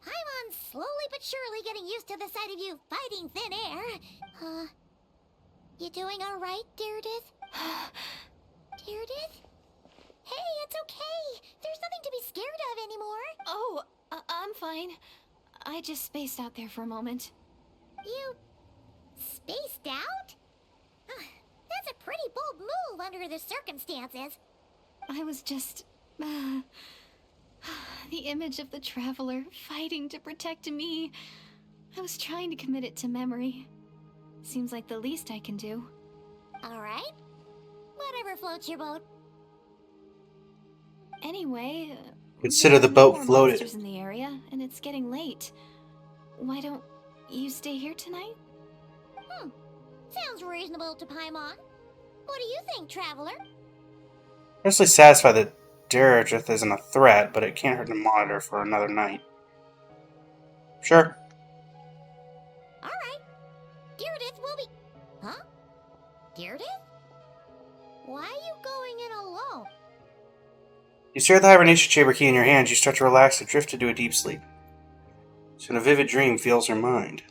Paimon's slowly but surely getting used to the sight of you fighting thin air. You doing all right, Diredyth? Diredyth? Hey, it's okay. There's nothing to be scared of anymore. Oh, I'm fine. I just spaced out there for a moment. You spaced out? That's a pretty bold move under the circumstances. I was just... the image of the Traveler fighting to protect me. I was trying to commit it to memory. Seems like the least I can do. All right. Whatever floats your boat. Anyway... Consider the there are boat more floated. monsters in the area, and it's getting late. Why don't you stay here tonight? Sounds reasonable to Paimon. What do you think, Traveler? Mostly satisfied that Diredyth isn't a threat, but it can't hurt to monitor for another night. Sure. All right. Diredyth will be... Huh? Diredyth? Why are you going in alone? You stare at the hibernation chamber key in your hands, you start to relax and drift into a deep sleep. Soon a vivid dream fills your mind.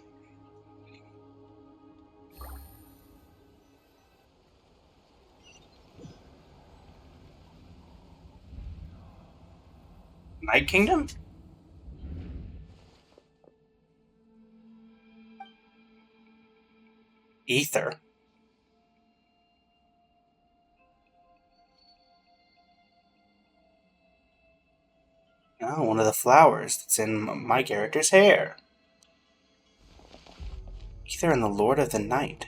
Night Kingdom? Ether. Oh, one of the flowers that's in my character's hair. Ether and the Lord of the Night.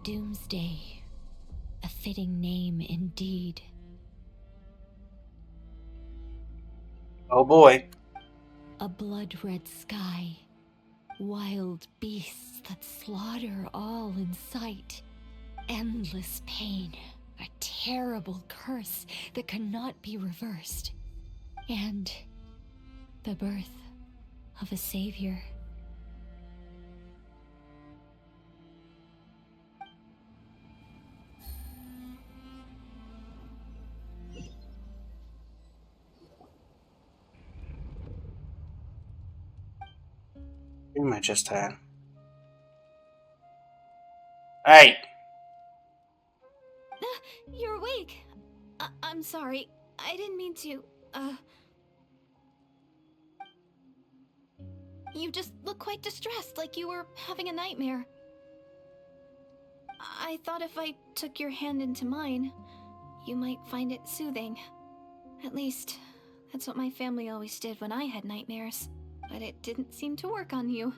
Doomsday. A fitting name indeed. Oh boy. A blood-red sky. Wild beasts that slaughter all in sight. Endless pain. A terrible curse that cannot be reversed. And the birth of a savior. Who am I just had? Hey! You're awake. I'm sorry. I didn't mean to, You just look quite distressed, like you were having a nightmare. I thought if I took your hand into mine, you might find it soothing. At least, that's what my family always did when I had nightmares. But it didn't seem to work on you.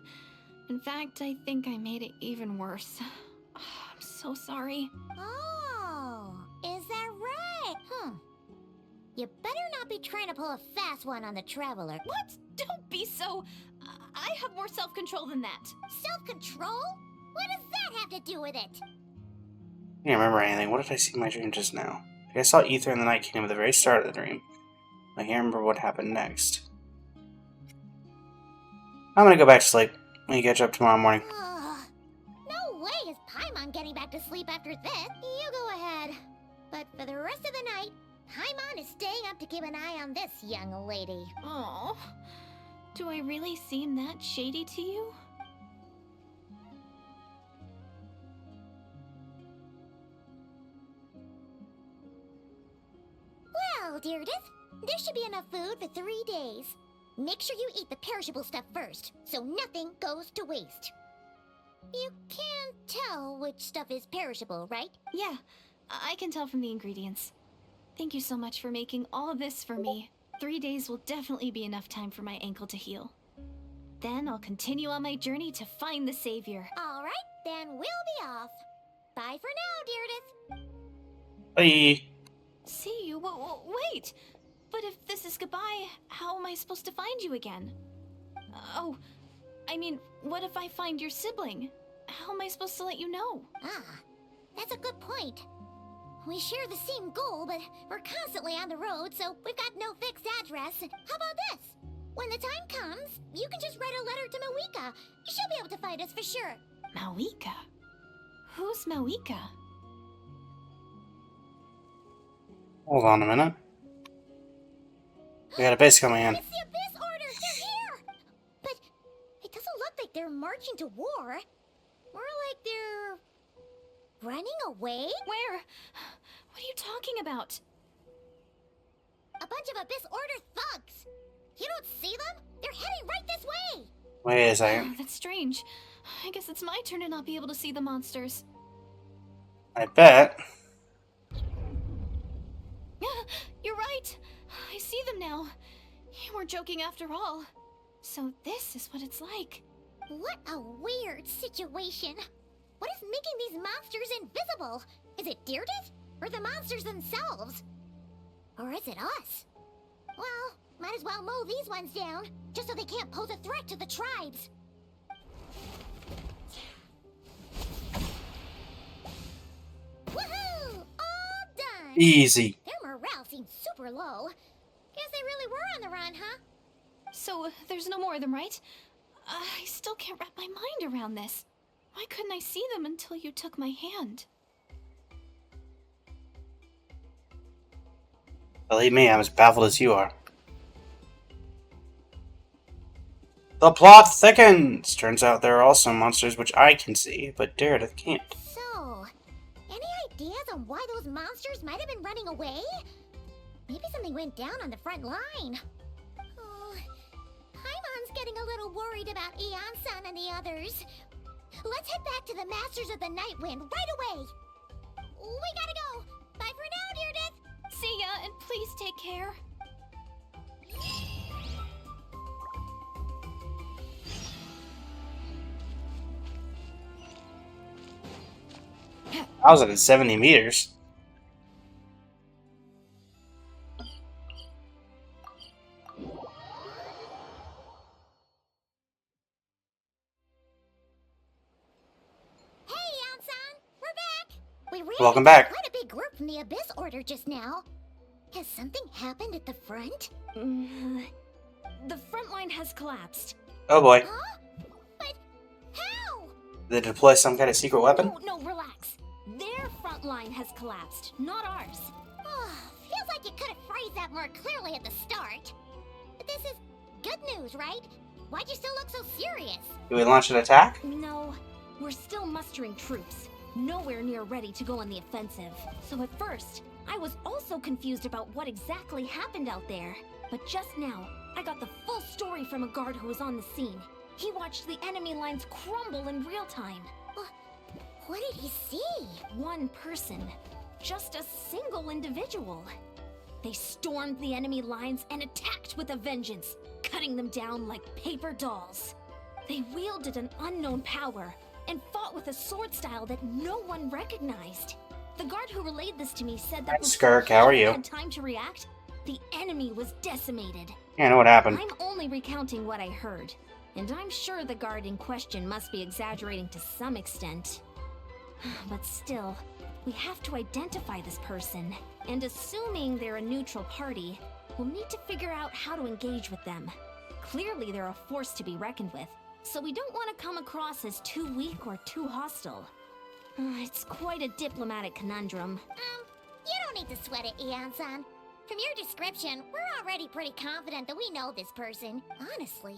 In fact, I think I made it even worse. I'm so sorry. Oh, is that right? You better not be trying to pull a fast one on the Traveler. What? Don't be so... I have more self-control than that. Self-control? What does that have to do with it? I can't remember anything. What did I see in my dream just now? I saw Ether in the Night Kingdom at the very start of the dream. I can't remember what happened next. I'm gonna go back to sleep. We can catch up tomorrow morning. No way is Paimon getting back to sleep after this. You go ahead. But for the rest of the night, Paimon is staying up to keep an eye on this young lady. Oh, do I really seem that shady to you? Well, Diredyth, there should be enough food for 3 days. Make sure you eat the perishable stuff first, so nothing goes to waste. You can't tell which stuff is perishable, right? Yeah, I can tell from the ingredients. Thank you so much for making all this for me. 3 days will definitely be enough time for my ankle to heal. Then I'll continue on my journey to find the savior. Alright, then we'll be off. Bye for now, Diredyth. Bye. See you? Wait! But if this is goodbye, how am I supposed to find you again? Oh, I mean, what if I find your sibling? How am I supposed to let you know? Ah, that's a good point. We share the same goal, but we're constantly on the road, so we've got no fixed address. How about this? When the time comes, you can just write a letter to Mawika. She'll be able to find us for sure. Mawika? Who's Mawika? Hold on a minute. We got a base coming in. It's the Abyss Order! They're here! But it doesn't look like they're marching to war. More like they're running away? Where? What are you talking about? A bunch of Abyss Order thugs! You don't see them? They're heading right this way! Wait a Oh, second. that's strange. I guess it's my turn to not be able to see the monsters. I bet. You're right. I see them now. You weren't joking after all. So this is what it's like. What a weird situation. What is making these monsters invisible? Is it Diredyth? Or the monsters themselves? Or is it us? Well, might as well mow these ones down, just so they can't pose a threat to the tribes. Woohoo! All done! Easy. Their morale seems super low. Guess they really were on the run, huh? So there's no more of them, right? I still can't wrap my mind around this. Why couldn't I see them until you took my hand? Believe me, I'm as baffled as you are. The plot thickens! Turns out there are also monsters which I can see, but Diredyth can't. So, any ideas on why those monsters might have been running away? Maybe something went down on the front line. Oh, Paimon's getting a little worried about Eon-san and the others. Let's head back to the Masters of the Nightwind right away. We gotta go. Bye for now, Diredyth. See ya, and please take care. I was at 70 meters. Hey, Eon-san, we're back. We ran Welcome into back. quite a big group from the Abyss Order just now. Has something happened at the front? The front line has collapsed. Oh boy. Huh? But how? Did they deploy some kind of secret weapon? No, relax. Their front line has collapsed, not ours. Oh, feels like you could have phrased that more clearly at the start. But this is good news, right? Why'd you still look so serious? Do we launch an attack? No, we're still mustering troops. Nowhere near ready to go on the offensive. So at first, I was also confused about what exactly happened out there. But just now, I got the full story from a guard who was on the scene. He watched the enemy lines crumble in real time. What did he see? One person. Just a single individual. They stormed the enemy lines and attacked with a vengeance, cutting them down like paper dolls. They wielded an unknown power and fought with a sword style that no one recognized. The guard who relayed this to me said that Hi, before Skirk, how are he you? had time to react, the enemy was decimated. Yeah, I know what happened. I'm only recounting what I heard, and I'm sure the guard in question must be exaggerating to some extent. But still, we have to identify this person, and assuming they're a neutral party, we'll need to figure out how to engage with them. Clearly they're a force to be reckoned with, so we don't want to come across as too weak or too hostile. It's quite a diplomatic conundrum. You don't need to sweat it, Eon-san. From your description, we're already pretty confident that we know this person. Honestly,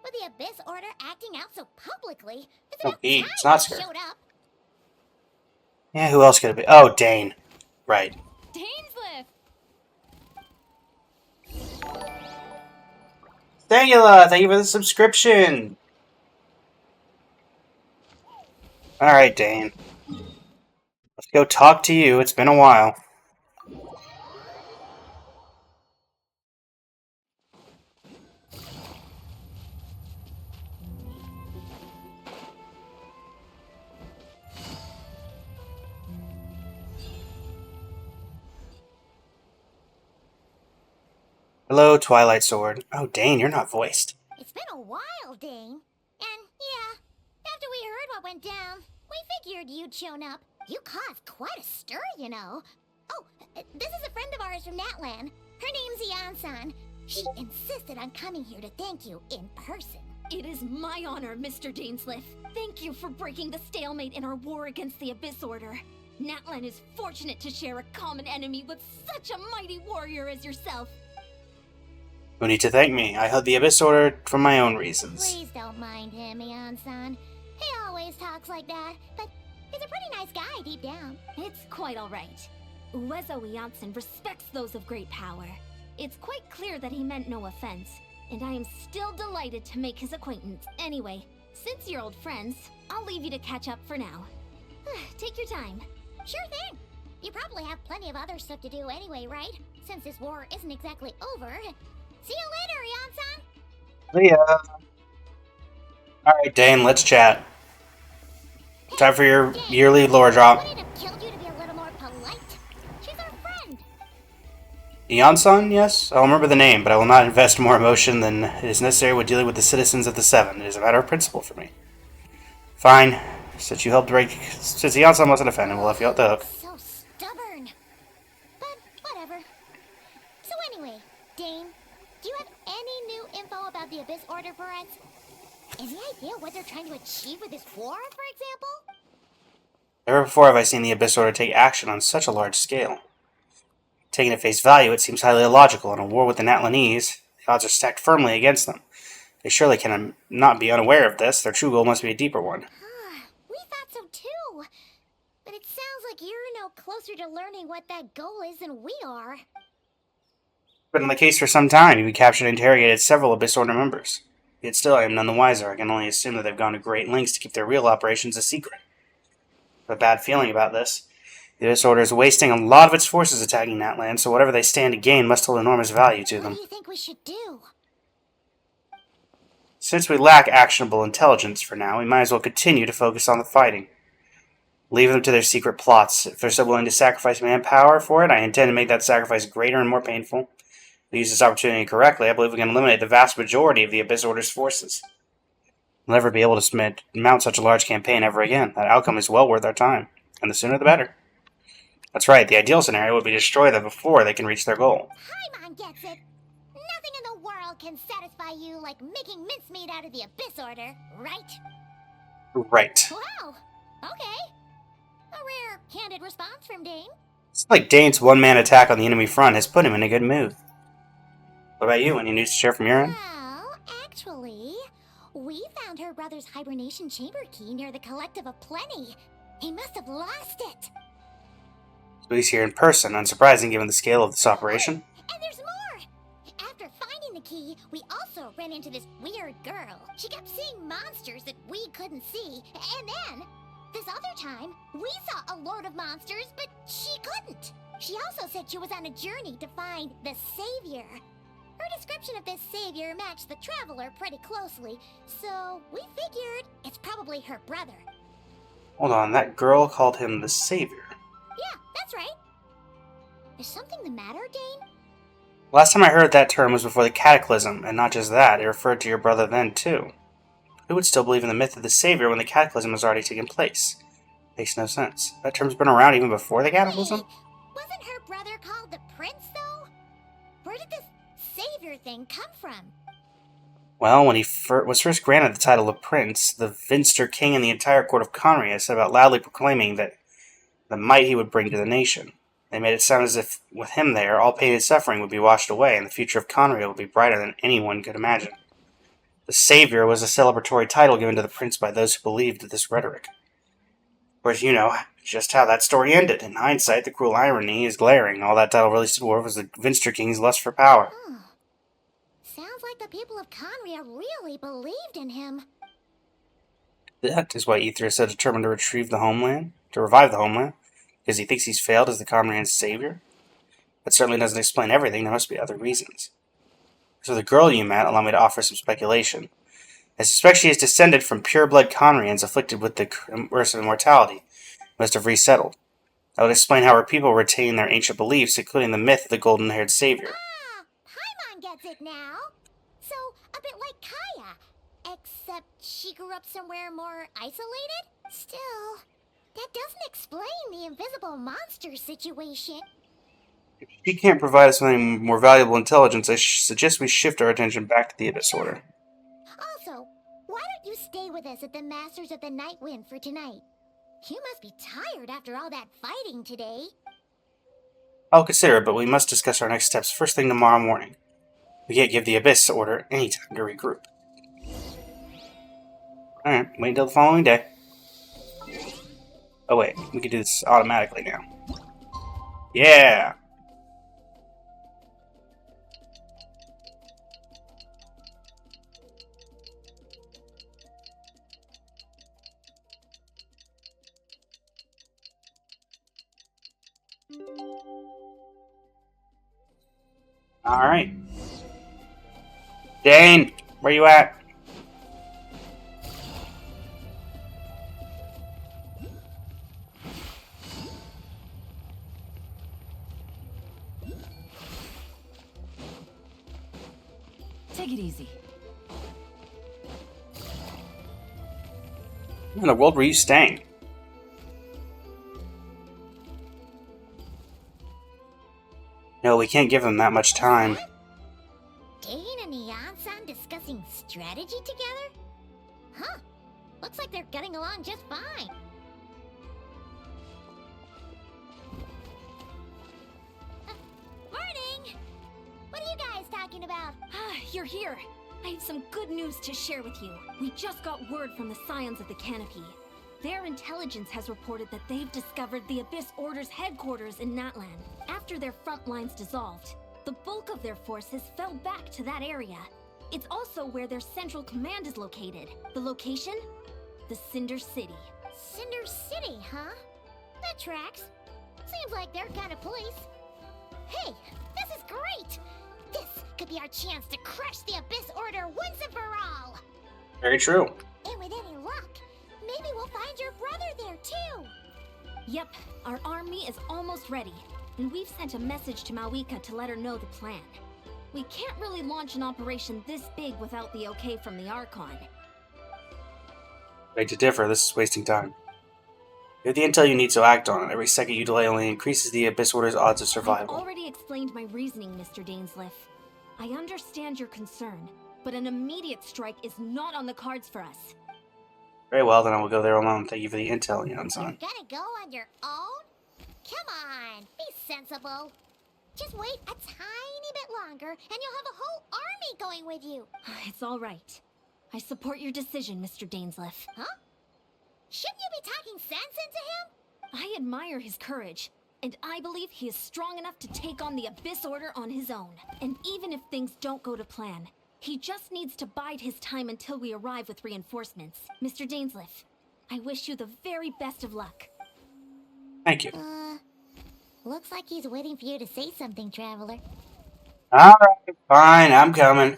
with the Abyss Order acting out so publicly, it's about Okay, time it's not they Skirk. showed up. Yeah, who else could it be? Oh, Dane. Right. Dainsliff! Daniela, thank you for the subscription. Alright, Dane. Let's go talk to you. It's been a while. Hello, Twilight Sword. Oh, Dane, you're not voiced. It's been a while, Dane. And yeah, after we heard what went down, we figured you'd shown up. You caused quite a stir, you know. Oh, this is a friend of ours from Natlan. Her name's Yan-san. She insisted on coming here to thank you in person. It is my honor, Mr. Dainsleif. Thank you for breaking the stalemate in our war against the Abyss Order. Natlan is fortunate to share a common enemy with such a mighty warrior as yourself. No need to thank me. I held the Abyss Order for my own reasons. Please don't mind him, Yan-san. He always talks like that, but he's a pretty nice guy deep down. It's quite all right. Uezo Janssen respects those of great power. It's quite clear that he meant no offense, and I am still delighted to make his acquaintance. Anyway, since you're old friends, I'll leave you to catch up for now. Take your time. Sure thing. You probably have plenty of other stuff to do anyway, right? Since this war isn't exactly over. See you later, Yan-san! See ya. Alright, Dane, let's chat. Time for your yearly lore drop. Wouldn't it have killed you to be a little more polite? She's our friend. Eon-san, yes? I'll remember the name, but I will not invest more emotion than is necessary when dealing with the citizens of the Seven. It is a matter of principle for me. Fine. Since Eon-san wasn't offended, we'll have you out the hook. So stubborn. But whatever. So anyway, Dane, do you have any new info about the Abyss Order for us? Any idea what they're trying to achieve with this war, for example? Never before have I seen the Abyss Order take action on such a large scale. Taken at face value, it seems highly illogical. In a war with the Natlanese, the odds are stacked firmly against them. They surely can not be unaware of this. Their true goal must be a deeper one. We thought so too. But it sounds like you're no closer to learning what that goal is than we are. Been in the case for some time. We captured and interrogated several Abyss Order members. Yet still, I am none the wiser. I can only assume that they've gone to great lengths to keep their real operations a secret. I have a bad feeling about this. The Abyss Order is wasting a lot of its forces attacking Natlan, so whatever they stand to gain must hold enormous value to What them. do you think we should do? Since we lack actionable intelligence for now, we might as well continue to focus on the fighting. Leave them to their secret plots. If they're so willing to sacrifice manpower for it, I intend to make that sacrifice greater and more painful. If we use this opportunity correctly, I believe we can eliminate the vast majority of the Abyss Order's forces. We'll never be able to mount such a large campaign ever again. That outcome is well worth our time, and the sooner the better. That's right, the ideal scenario would be to destroy them before they can reach their goal. Paimon gets it. Nothing in the world can satisfy you like making mincemeat out of the Abyss Order, right? Right. Wow. Okay. A rare, candid response from Dane. It's like Dane's one-man attack on the enemy front has put him in a good mood. What about you? Any news to share from your end? Well, actually, we found her brother's hibernation chamber key near the Collective of Plenty. He must have lost it. So he's here in person, unsurprising given the scale of this operation. And there's more! After finding the key, we also ran into this weird girl. She kept seeing monsters that we couldn't see. And then, this other time, we saw a load of monsters, but she couldn't. She also said she was on a journey to find the Savior. Her description of this Savior matched the Traveler pretty closely, so we figured it's probably her brother. Hold on, that girl called him the Savior. Yeah, that's right. Is something the matter, Dane? Last time I heard that term was before the Cataclysm, and not just that, it referred to your brother then, too. Who would still believe in the myth of the Savior when the Cataclysm has already taken place? Makes no sense. That term's been around even before the Cataclysm? Wait, wasn't her brother called the Prince, though? Where did this Savior thing come from? Well, when he was first granted the title of Prince, the Vinster King and the entire court of Conria set about loudly proclaiming that the might he would bring to the nation. They made it sound as if, with him there, all pain and suffering would be washed away, and the future of Conria would be brighter than anyone could imagine. The Savior was a celebratory title given to the prince by those who believed this rhetoric. Of course, you know just how that story ended. In hindsight, the cruel irony is glaring. All that title really stood for was the Vinster King's lust for power. Huh. Sounds like the people of Conria really believed in him. That is why Ether is so determined to revive the homeland, because he thinks he's failed as the Conrian's savior. That certainly doesn't explain everything. There must be other reasons. So the girl you met, allow me to offer some speculation. I suspect she is descended from pure-blood Conrians afflicted with the curse of immortality, must have resettled. That would explain how her people retain their ancient beliefs, including the myth of the golden-haired savior. Ah, Paimon gets it now. So, a bit like Kaya. Except she grew up somewhere more isolated? Still, that doesn't explain the invisible monster situation. If she can't provide us with any more valuable intelligence, I suggest we shift our attention back to the Abyss Order. Also, why don't you stay with us at the Masters of the Night Wind for tonight? You must be tired after all that fighting today. I'll consider it, but we must discuss our next steps first thing tomorrow morning. We can't give the Abyss Order any time to regroup. Alright, wait until the following day. Oh wait, we can do this automatically now. Yeah! Alright. Dane, where you at? Take it easy. Where in the world were you staying? No, we can't give them that much time. Dane and Eon-san discussing strategy together? Huh. Looks like they're getting along just fine. Morning! What are you guys talking about? Ah, you're here. I have some good news to share with you. We just got word from the Scions of the Canopy. Their intelligence has reported that they've discovered the Abyss Order's headquarters in Natlan. After their front lines dissolved, the bulk of their forces fell back to that area. It's also where their central command is located. The location? The Cinder City. Cinder City, huh? That tracks. Seems like their kind of place. Hey, this is great! This could be our chance to crush the Abyss Order once and for all! Very true. And with any luck, maybe we'll find your brother there too! Yep, our army is almost ready, and we've sent a message to Mawika to let her know the plan. We can't really launch an operation this big without the okay from the Archon. Beg to differ, this is wasting time. You have the intel you need, so act on it. Every second you delay only increases the Abyss Order's odds of I've survival. already explained my reasoning, Mr. Dainsleif. I understand your concern, but an immediate strike is not on the cards for us. Very well, then I will go there alone. Thank you for the intel, Eon-san. You're gonna go on your own? Come on, be sensible. Just wait a tiny bit longer, and you'll have a whole army going with you. It's all right. I support your decision, Mr. Dainsleif. Huh? Shouldn't you be talking sense into him? I admire his courage, and I believe he is strong enough to take on the Abyss Order on his own. And even if things don't go to plan, he just needs to bide his time until we arrive with reinforcements. Mr. Dainsleif, I wish you the very best of luck. Thank you. Looks like he's waiting for you to say something, Traveler. Alright, fine, I'm coming.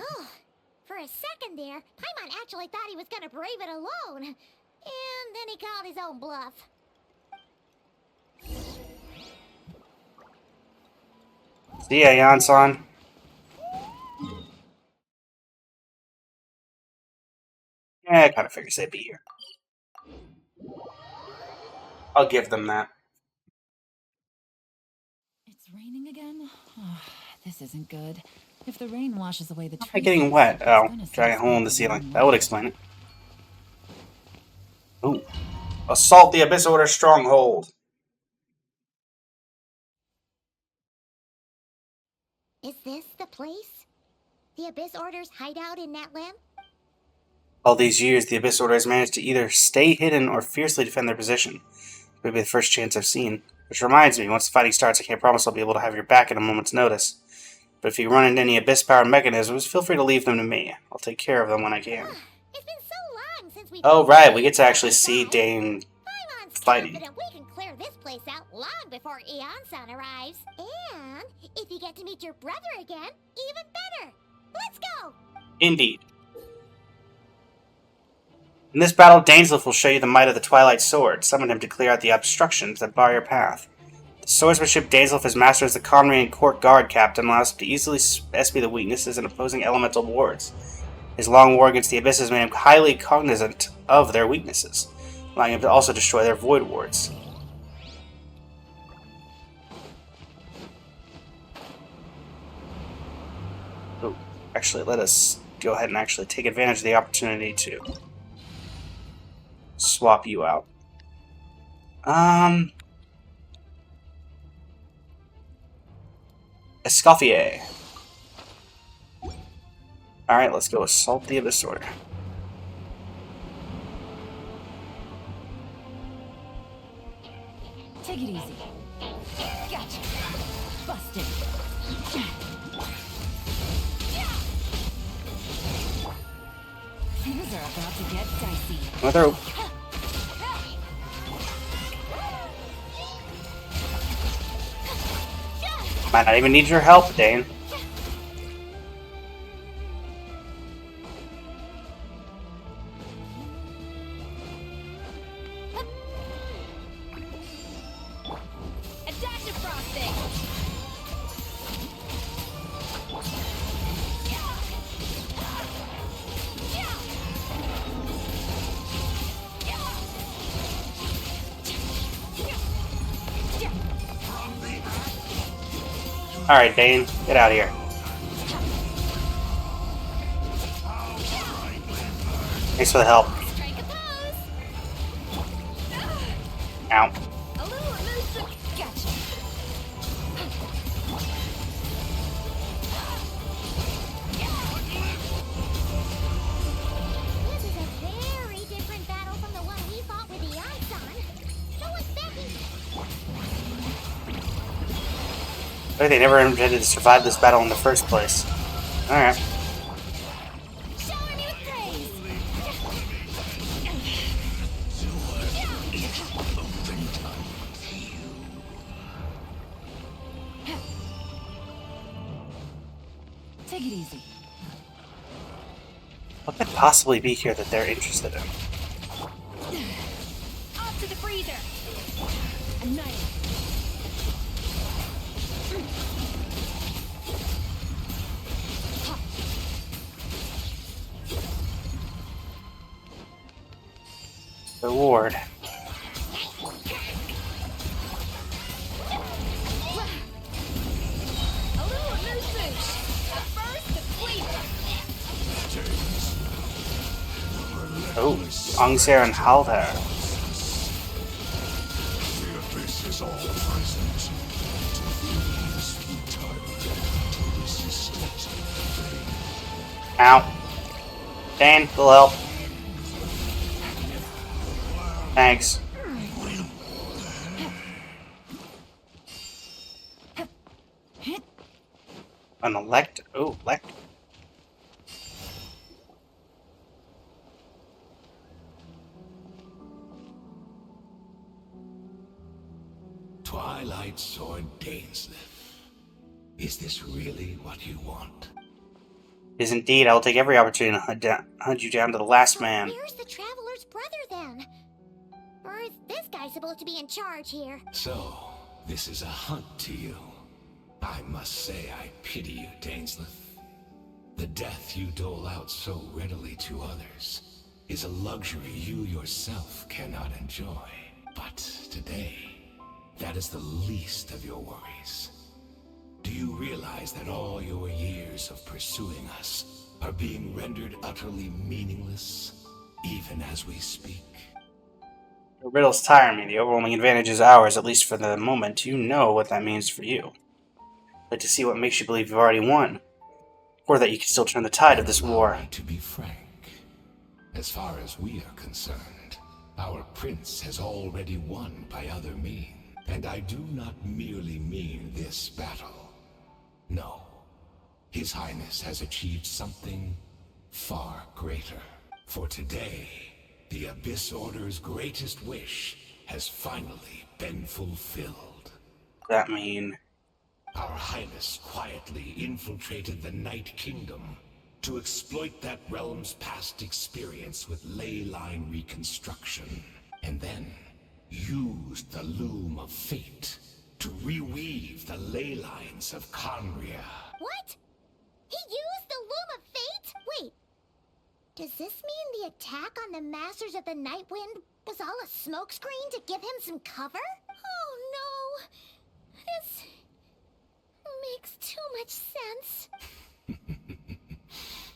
For a second there, Paimon actually thought he was gonna brave it alone. And then he called his own bluff. See ya, Eon-san. Yeah, I kind of figured they'd be here. I'll give them that. It's raining again? Oh, this isn't good. If the rain washes away the Why am I trees... getting wet? Oh, it's gonna giant hole in the start ceiling. That would explain it. Ooh. Assault the Abyss Order stronghold. Is this the place? The Abyss Order's hideout in Natlan? All these years, the Abyss Order has managed to either stay hidden or fiercely defend their position. Maybe the first chance I've seen. Which reminds me, once the fighting starts, I can't promise I'll be able to have your back at a moment's notice. But if you run into any Abyss-powered mechanisms, feel free to leave them to me. I'll take care of them when I can. It's been so long since we... Oh, right, we get to actually see Dane Paimon's fighting. confident we can clear this place out long before Eon-san arrives. And if you get to meet your brother again, even better. Let's go! Indeed. In this battle, Dainsleif will show you the might of the Twilight Sword. Summon him to clear out the obstructions that bar your path. The Swordsmanship, Diredyth is master as the Conry and Court Guard captain, allows him to easily estimate the weaknesses in opposing elemental wards. His long war against the Abyss has made him highly cognizant of their weaknesses, allowing him to also destroy their void wards. Oh, actually, let us go ahead and actually take advantage of the opportunity to swap you out. Escoffier. Alright, let's go assault the Abyss Order. Take it easy. Gotcha. Busted. Things are about to get dicey. Come through. Might not even need your help, Dane. A dash of frosting. Alright, Dane, get out of here. Thanks for the help. Strike a pose. Ow. A little elusive. Gotcha. This is a very different battle from the one we fought with the Archon. Show us Becky. Maybe they never intended to survive this battle in the first place. Alright. Shower me with praise. Take it easy. What could possibly be here that they're interested in? Off to the freezer. Annihilate. Reward. A little elusive. A burst of flavor. Oh, Angser and Halder. The abyss is all present. Defeat is futile. To resist it, Ow. Dane, will help. Thanks. An elect. Oh, elect. Twilight Sword Diredyth. Is this really what you want? Is indeed. I will take every opportunity to hunt you down to the last man. Where's the Traveler's brother then? Or is this guy supposed to be in charge here? So, this is a hunt to you. I must say I pity you, Diredyth. The death you dole out so readily to others is a luxury you yourself cannot enjoy. But today, that is the least of your worries. Do you realize that all your years of pursuing us are being rendered utterly meaningless, even as we speak? The riddles tire me. The overwhelming advantage is ours, at least for the moment. You know what that means for you. I'd like to see what makes you believe you've already won. Or that you can still turn the tide of this war. Allow me to be frank. As far as we are concerned, our prince has already won by other means. And I do not merely mean this battle. No. His Highness has achieved something far greater. For today, the Abyss Order's greatest wish has finally been fulfilled. That mean... Our Highness quietly infiltrated the Night Kingdom to exploit that realm's past experience with ley line reconstruction, and then used the loom of fate to reweave the ley lines of Conria. What? He used the Loom of Fate? Wait. Does this mean the attack on the Masters of the Night Wind was all a smokescreen to give him some cover? Oh no. This makes too much sense.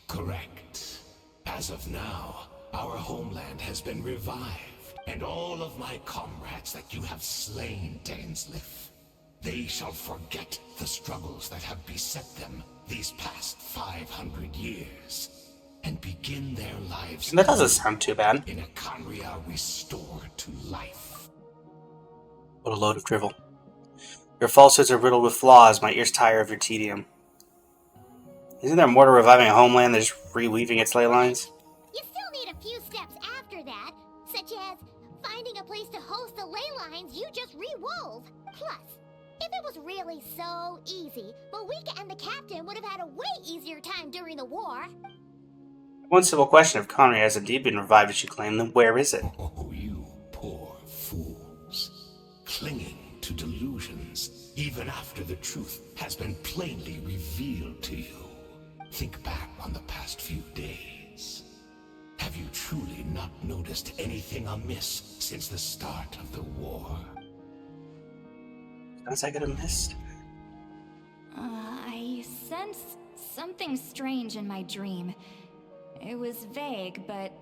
Correct. As of now, our homeland has been revived, and all of my comrades that you have slain, Dainsleif, they shall forget the struggles that have beset them these past 500 years, and begin their lives That doesn't sound too bad. in a Conria restored to life. What a load of drivel. Your falsehoods are riddled with flaws. My ears tire of your tedium. Isn't there more to reviving a homeland than just reweaving its ley lines? You still need a few steps after that, such as finding a place to host the ley lines you just re-wove. Plus, if it was really so easy, Moeka and the captain would have had a way easier time during the war. One simple question: if Conria has indeed been revived as you claim, then where is it? Oh, you poor fools. Clinging to delusions, even after the truth has been plainly revealed to you. Think back on the past few days. Have you truly not noticed anything amiss since the start of the war? Sounds like I could have missed. I sensed something strange in my dream. It was vague, but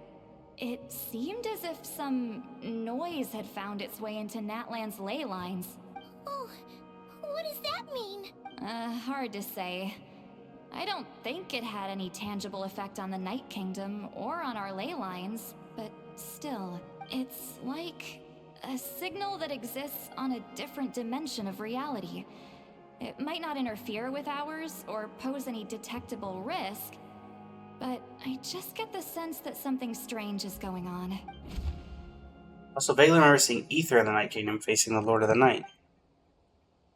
it seemed as if some noise had found its way into Natlan's ley lines. Oh, what does that mean? Hard to say. I don't think it had any tangible effect on the Night Kingdom or on our ley lines, but still, it's like a signal that exists on a different dimension of reality. It might not interfere with ours or pose any detectable risk, but I just get the sense that something strange is going on. Also, vaguely remember seeing Ether in the Night Kingdom facing the Lord of the Night.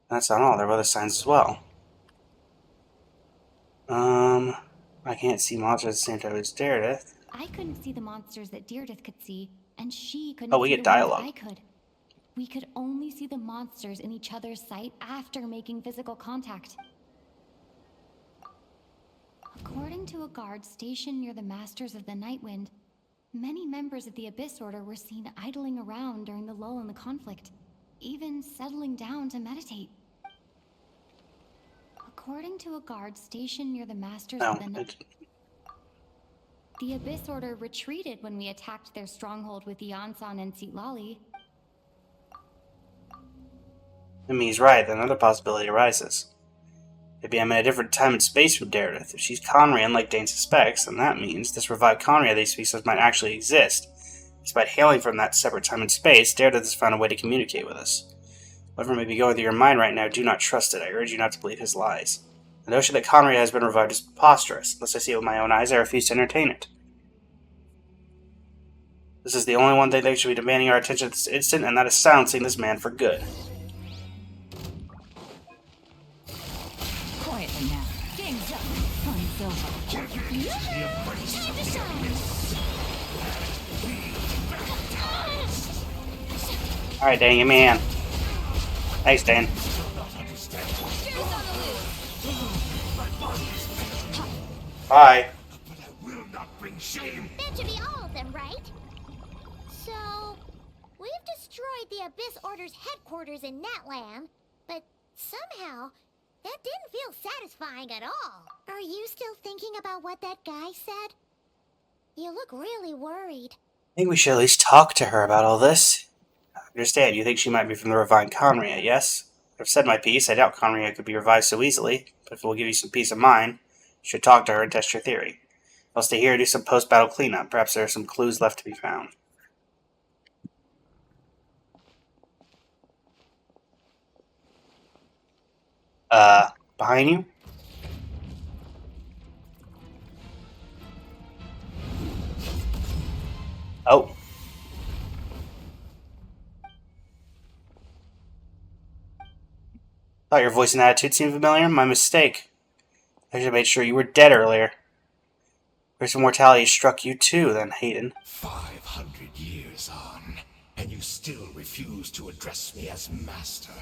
That's not all. There were other signs as well. I can't see monsters at the same time as Diredyth. I couldn't see the monsters that Diredyth could see, and she couldn't Oh, we see get the ones dialogue. I could. We could only see the monsters in each other's sight after making physical contact. According to a guard stationed near the Masters of the Night Wind, many members of the Abyss Order were seen idling around during the lull in the conflict, even settling down to meditate. According to a guard stationed near the Masters of the Night, the Abyss Order retreated when we attacked their stronghold with Yansan and Tsitlali. He's right, then another possibility arises. Maybe I'm in a different time and space from Diredyth. If she's Conrian like Dane suspects, then that means this revived Conria they speak of might actually exist. Despite hailing from that separate time and space, Diredyth has found a way to communicate with us. Whatever may be going through your mind right now, do not trust it. I urge you not to believe his lies. The notion that Conria has been revived is preposterous. Unless I see it with my own eyes, I refuse to entertain it. This is the only one thing that should be demanding our attention at this instant, and that is silencing this man for good. Quietly now. Game's up. Fun's over. Time to shine! Alright, Dane, give me a hand. Thanks, Dane. Bye. But I will not bring shame. That should be all of them, right? So, we've destroyed the Abyss Order's headquarters in Natlan, but somehow, that didn't feel satisfying at all. Are you still thinking about what that guy said? You look really worried. I think we should at least talk to her about all this. I understand, you think she might be from the revived Conria, yes? I've said my piece. I doubt Conria could be revived so easily, but if it will give you some peace of mind, you should talk to her and test your theory. I'll stay here and do some post-battle cleanup. Perhaps there are some clues left to be found. Behind you? Oh. Thought your voice and attitude seemed familiar. My mistake. I should have made sure you were dead earlier. Curse of mortality struck you too, then, Hayden. 500 years on, and you still refuse to address me as master.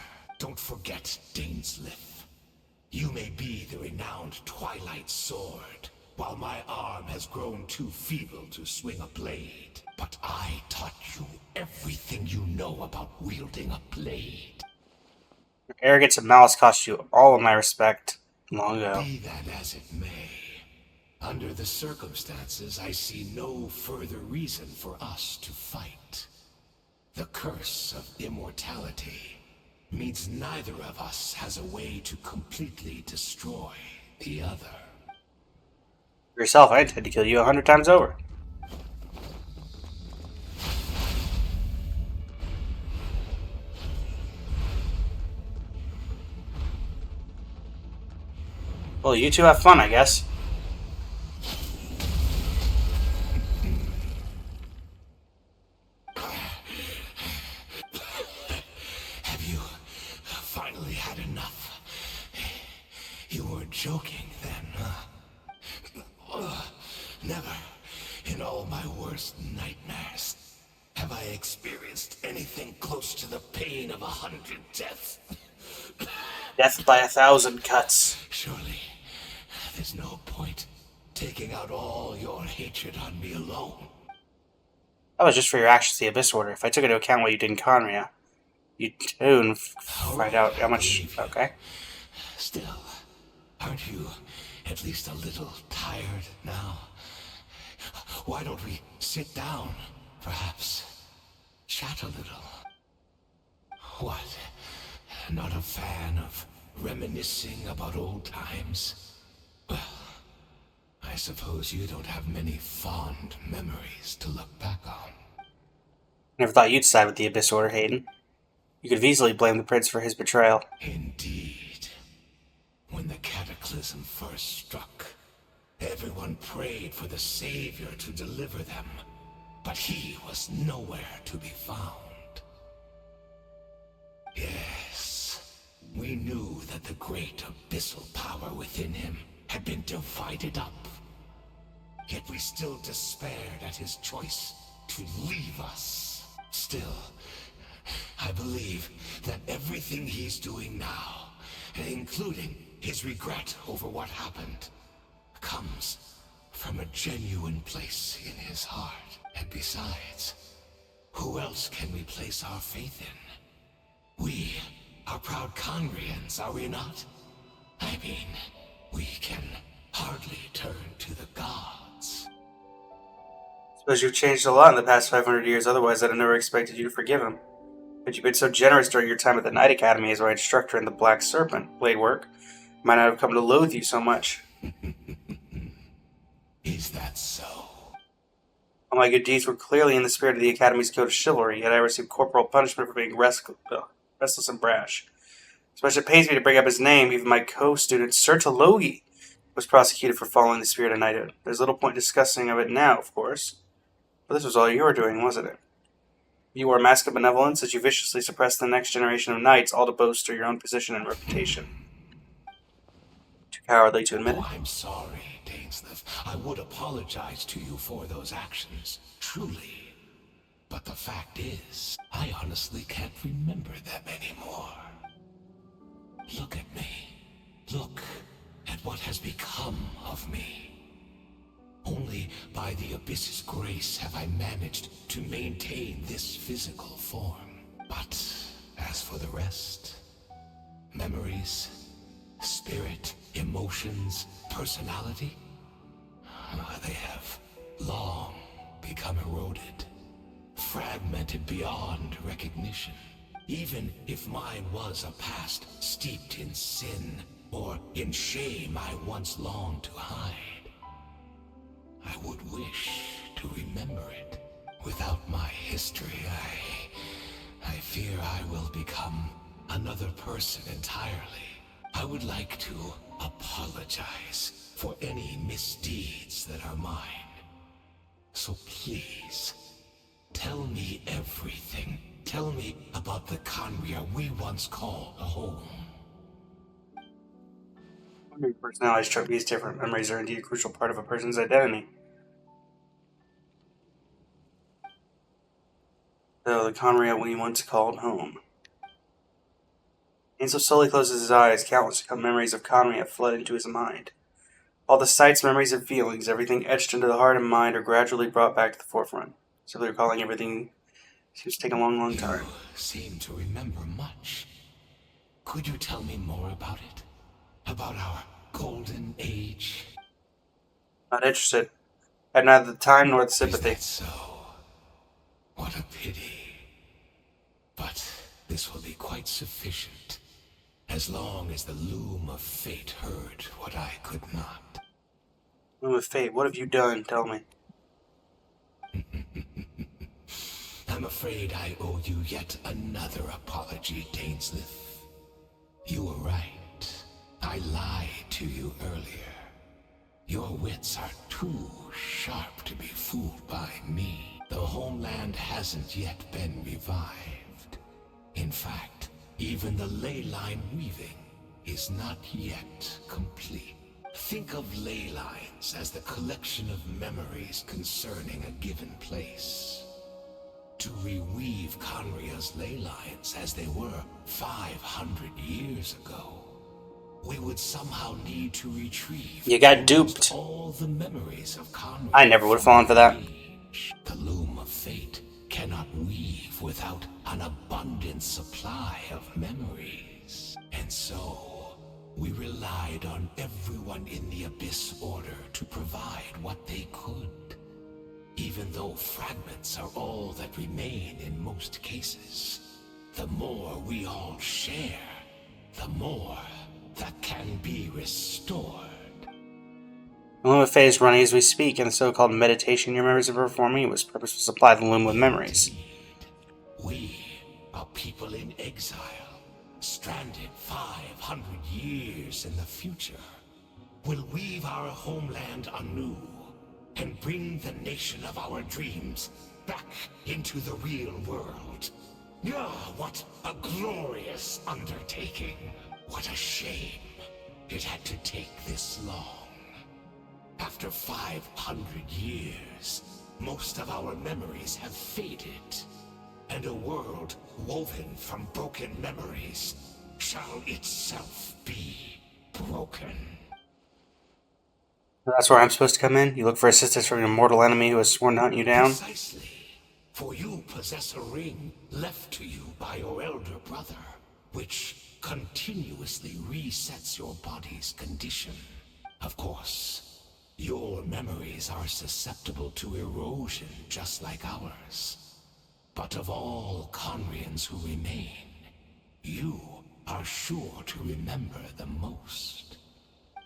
Don't forget Dainsleif. You may be the renowned Twilight Sword, while my arm has grown too feeble to swing a blade. But I taught you everything you know about wielding a blade. Your arrogance and malice cost you all of my respect long ago. Be that as it may, under the circumstances, I see no further reason for us to fight. The curse of immortality means neither of us has a way to completely destroy the other. For yourself, I intend to kill you 100 times over. Well, you two have fun, I guess. Have you finally had enough? You were joking then, huh? Never, in all my worst nightmares, have I experienced anything close to the pain of 100 deaths. Death by 1,000 cuts. Surely, there's no point taking out all your hatred on me alone. That was just for your actions to the Abyss Order. If I took into account what you did in Conria, you'd soon find out how much... Okay. Still, aren't you at least a little tired now? Why don't we sit down, perhaps? Chat a little. What? Not a fan of reminiscing about old times? Well, I suppose you don't have many fond memories to look back on. Never thought you'd side with the Abyss Order, Hayden. You could have easily blamed the Prince for his betrayal. Indeed. When the cataclysm first struck, everyone prayed for the Savior to deliver them, but he was nowhere to be found. Yes, we knew that the great abyssal power within him had been divided up. Yet we still despaired at his choice to leave us. Still, I believe that everything he's doing now, including his regret over what happened, comes from a genuine place in his heart. And besides, who else can we place our faith in? We are proud Conrians, are we not? I mean, we can hardly turn to the gods. Suppose you've changed a lot in the past 500 years, otherwise I'd have never expected you to forgive him. But you've been so generous during your time at the Knight Academy as my instructor in the Black Serpent blade work. Might not have come to loathe you so much. Is that so? All my good deeds were clearly in the spirit of the Academy's code of chivalry, yet I received corporal punishment for being restless and brash. So much it pains me to bring up his name. Even my co-student, Sir Talogi, was prosecuted for following the spirit of knighthood. There's little point discussing of it now, of course. But this was all you were doing, wasn't it? You wore a mask of benevolence as you viciously suppressed the next generation of knights, all to boast of your own position and reputation. Too cowardly to admit it. Oh, I'm sorry, Dainsleif. I would apologize to you for those actions, truly. But the fact is, I honestly can't remember them anymore. Look at me. Look at what has become of me. Only by the Abyss's grace have I managed to maintain this physical form. But as for the rest, memories, spirit, emotions, personality, they have long become eroded, fragmented beyond recognition. Even if mine was a past steeped in sin or in shame I once longed to hide, I would wish to remember it. Without my history, I fear I will become another person entirely. I would like to apologize for any misdeeds that are mine. So please, tell me everything. Tell me about the Conria we once called a home. Your personality's trophies, different memories are indeed a crucial part of a person's identity. So, the Conria we once called home. Ainsworth slowly closes his eyes. Countless memories of Conry have flooded into his mind. All the sights, memories, and feelings, everything etched into the heart and mind, are gradually brought back to the forefront. Simply recalling everything seems to take a long, long time. You seem to remember much. Could you tell me more about it? About our golden age? Not interested. I had neither the time nor the sympathy. Is that so? What a pity. But this will be quite sufficient, as long as the loom of fate heard what I could not. Loom of fate, what have you done? Tell me. I'm afraid I owe you yet another apology, Dainsleif. You were right. I lied to you earlier. Your wits are too sharp to be fooled by me. The homeland hasn't yet been revived. In fact, even the ley line weaving is not yet complete. Think of ley lines as the collection of memories concerning a given place. To reweave Conria's ley lines as they were 500 years ago, we would somehow need to retrieve. You got duped. All the memories of Conria. I never would have fallen for that. The loom of fate cannot weave without an abundant supply of memories. And so, we relied on everyone in the Abyss Order to provide what they could. Even though fragments are all that remain in most cases, the more we all share, the more that can be restored. The loom of fate is running as we speak, and the so-called meditation your memories are performing was purpose to supply the loom with memories. We, a people in exile, stranded 500 years in the future, will weave our homeland anew and bring the nation of our dreams back into the real world. Ah, what a glorious undertaking! What a shame it had to take this long. After 500 years, most of our memories have faded, and a world woven from broken memories shall itself be broken. That's where I'm supposed to come in? You look for assistance from your mortal enemy who has sworn to hunt you down? Precisely. For you possess a ring left to you by your elder brother, which continuously resets your body's condition. Of course, your memories are susceptible to erosion just like ours. But of all Conrians who remain, you are sure to remember the most.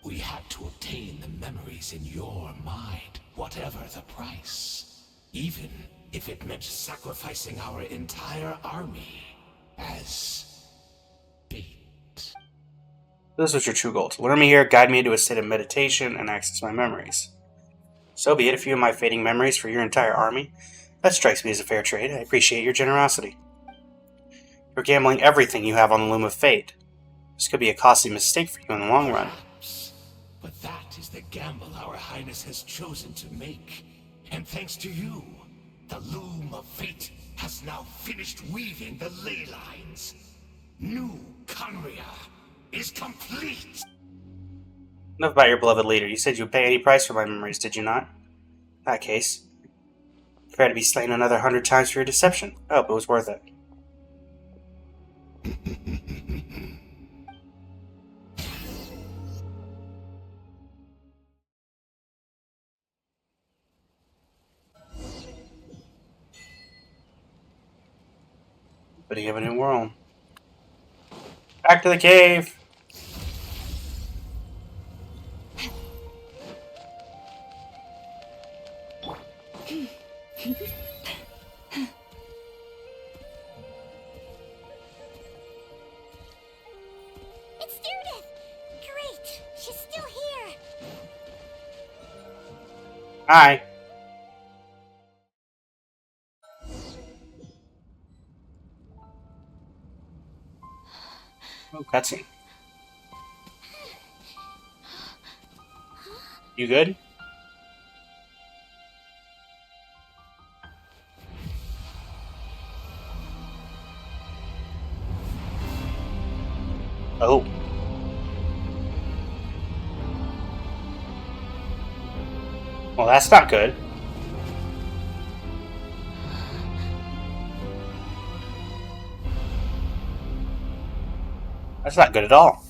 We had to obtain the memories in your mind, whatever the price. Even if it meant sacrificing our entire army as bait. This was your true goal: to lure me here, guide me into a state of meditation, and access my memories. So be it, a few of my fading memories for your entire army. That strikes me as a fair trade. I appreciate your generosity. You're gambling everything you have on the loom of fate. This could be a costly mistake for you in the long run. Perhaps, but that is the gamble our Highness has chosen to make. And thanks to you, the loom of fate has now finished weaving the ley lines. New Conria is complete! Enough about your beloved leader. You said you would pay any price for my memories, did you not? In that case, fair to be slain another 100 times for your deception. I hope it was worth it. Beginning of a new world. Back to the cave! It's Diredyth! Great! She's still here! Hi! Oh, cutscene. You good? Oh. Well, that's not good. That's not good at all.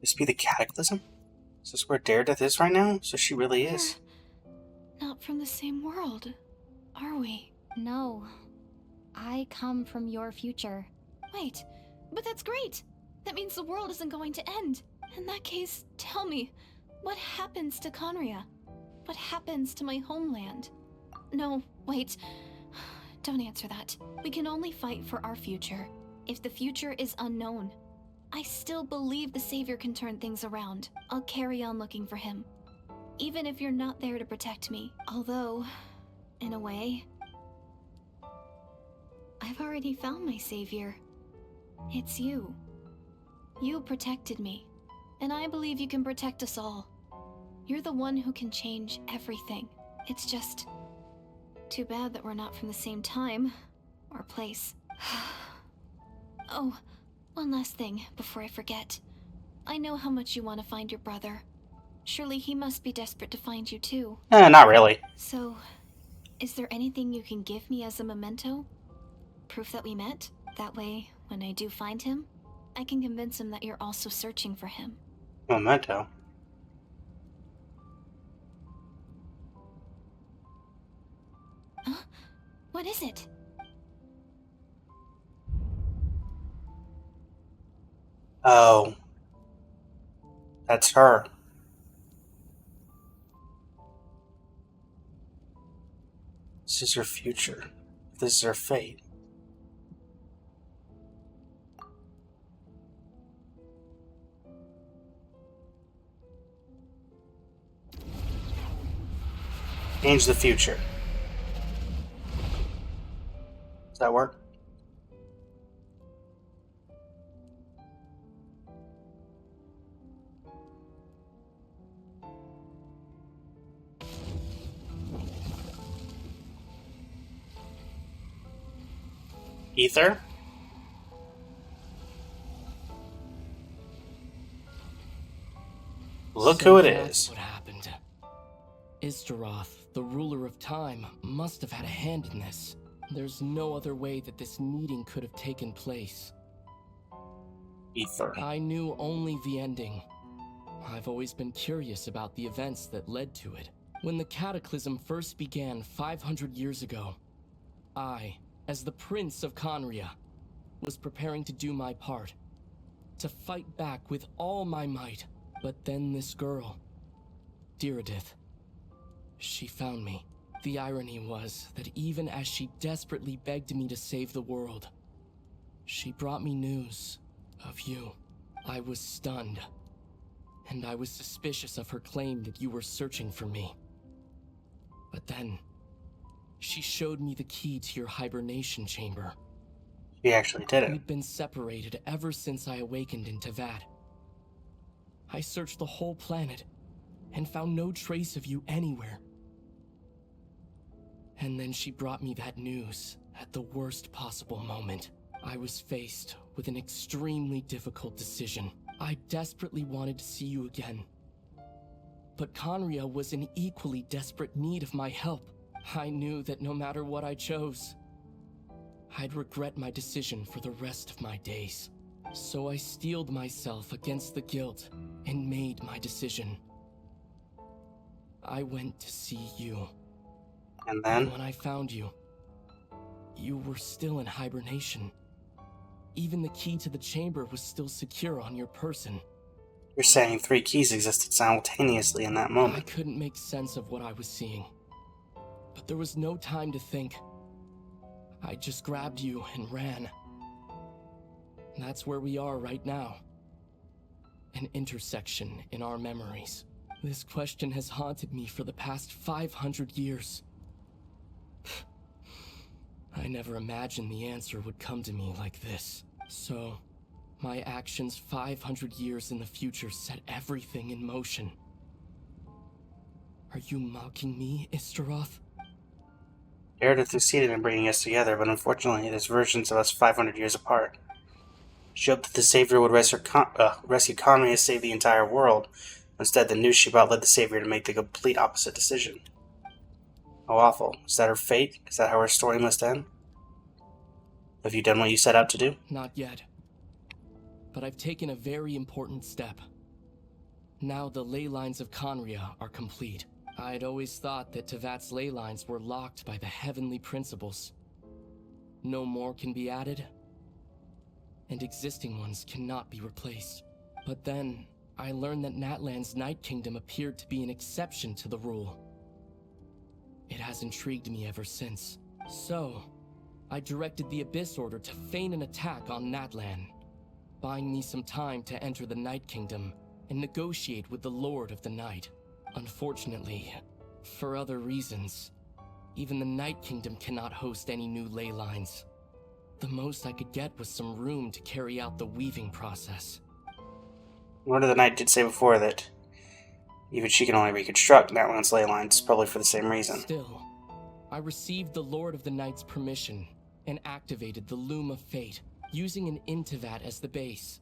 This be the Cataclysm? Is this where Diredyth is right now? So she really is. Not from the same world, are we? No. I come from your future. Wait, but that's great! That means the world isn't going to end. In that case, tell me, what happens to Conria? What happens to my homeland? No, wait. Don't answer that. We can only fight for our future. If the future is unknown, I still believe the Savior can turn things around. I'll carry on looking for him. Even if you're not there to protect me. Although, in a way, I've already found my Savior. It's you. You protected me, and I believe you can protect us all. You're the one who can change everything. It's just too bad that we're not from the same time or place. Oh, one last thing before I forget. I know how much you want to find your brother. Surely he must be desperate to find you too. Not really. So, is there anything you can give me as a memento? Proof that we met? That way, when I do find him, I can convince him that you're also searching for him. Memento. Huh? What is it? Oh. That's her. This is her future. This is her fate. Change the future. Does that work? Ether? Look So who it that's is. what happened. Diredyth, the ruler of time, must have had a hand in this. There's no other way that this meeting could have taken place. Ether. I knew only the ending. I've always been curious about the events that led to it. When the Cataclysm first began 500 years ago, I, as the Prince of Conria, was preparing to do my part. To fight back with all my might. But then this girl, Diredyth, she found me. The irony was that even as she desperately begged me to save the world, she brought me news of you. I was stunned, and I was suspicious of her claim that you were searching for me. But then, she showed me the key to your hibernation chamber. She actually did it. We'd been separated ever since I awakened in Teyvat. I searched the whole planet and found no trace of you anywhere. And then she brought me that news at the worst possible moment. I was faced with an extremely difficult decision. I desperately wanted to see you again. But Conria was in equally desperate need of my help. I knew that no matter what I chose, I'd regret my decision for the rest of my days. So I steeled myself against the guilt and made my decision. I went to see you. And then? When I found you, you were still in hibernation. Even the key to the chamber was still secure on your person. You're saying 3 keys existed simultaneously in that I moment. couldn't make sense of what I was seeing. But there was no time to think. I just grabbed you and ran. That's where we are right now. An intersection in our memories. This question has haunted me for the past 500 years. I never imagined the answer would come to me like this. So, my actions 500 years in the future set everything in motion. Are you mocking me, Diredyth? Diredyth succeeded in bringing us together, but unfortunately, there's versions of us 500 years apart. She hoped that the Savior would rescue Conry and save the entire world. Instead, the news she brought led the Savior to make the complete opposite decision. How awful. Is that her fate? Is that how her story must end? Have you done what you set out to do? Not yet. But I've taken a very important step. Now the ley lines of Conria are complete. I'd always thought that Tevat's ley lines were locked by the heavenly principles. No more can be added, and existing ones cannot be replaced. But then, I learned that Natlan's Night Kingdom appeared to be an exception to the rule. It has intrigued me ever since. So, I directed the Abyss Order to feign an attack on Natlan, buying me some time to enter the Night Kingdom and negotiate with the Lord of the Night. Unfortunately, for other reasons, even the Night Kingdom cannot host any new ley lines. The most I could get was some room to carry out the weaving process. Lord of the Night did say before that even she can only reconstruct Natlan's ley lines, probably for the same reason. Still, I received the Lord of the Night's permission and activated the Loom of Fate, using an Intivat as the base.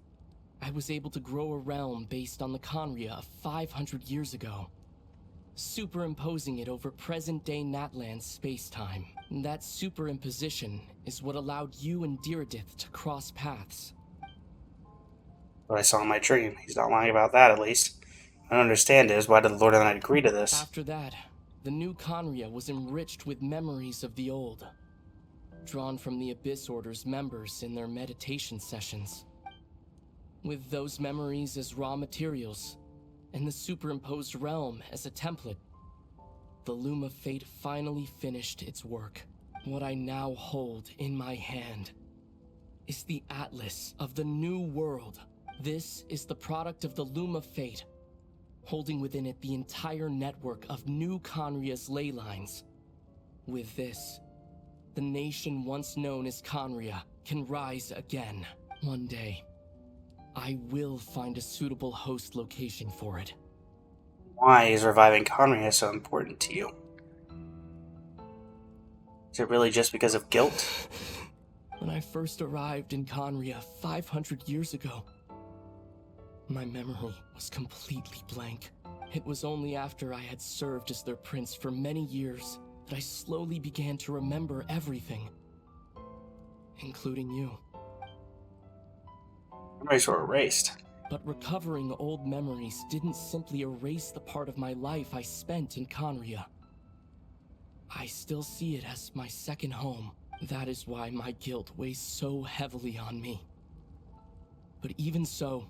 I was able to grow a realm based on the Conria of 500 years ago, superimposing it over present-day Natlan's space-time. That superimposition is what allowed you and Diredyth to cross paths. What I saw in my dream. He's not lying about that, at least. I don't understand is why did the Lord of the Night agree to this? After that, the new Conria was enriched with memories of the old, drawn from the Abyss Order's members in their meditation sessions. With those memories as raw materials, and the superimposed realm as a template, the Loom of Fate finally finished its work. What I now hold in my hand is the Atlas of the New World. This is the product of the Loom of Fate, holding within it the entire network of new Conria's ley lines. With this, the nation once known as Conria can rise again. One day, I will find a suitable host location for it. Why is reviving Conria so important to you? Is it really just because of guilt? When I first arrived in Conria 500 years ago, my memory was completely blank. It was only after I had served as their prince for many years that I slowly began to remember everything, including you. Memories were erased. But recovering old memories didn't simply erase the part of my life I spent in Conria. I still see it as my second home. That is why my guilt weighs so heavily on me. But even so,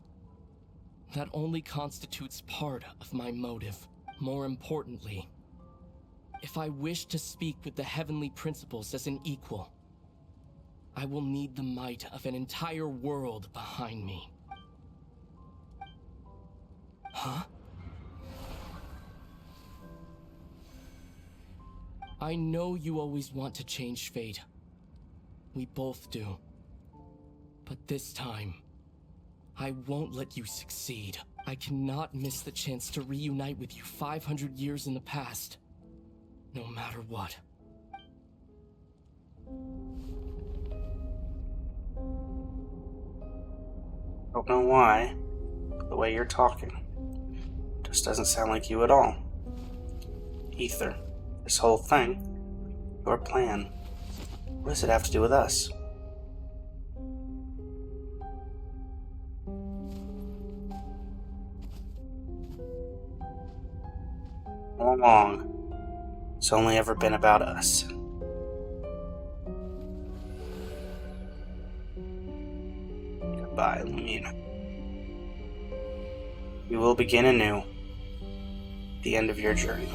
that only constitutes part of my motive. More importantly, if I wish to speak with the heavenly principles as an equal, I will need the might of an entire world behind me. Huh? I know you always want to change fate. We both do. But this time, I won't let you succeed. I cannot miss the chance to reunite with you 500 years in the past, no matter what. Don't know why, but the way you're talking just doesn't sound like you at all. Ether, this whole thing, your plan, what does it have to do with us? All along, it's only ever been about us. Goodbye, Lumina. We will begin anew. The end of your journey.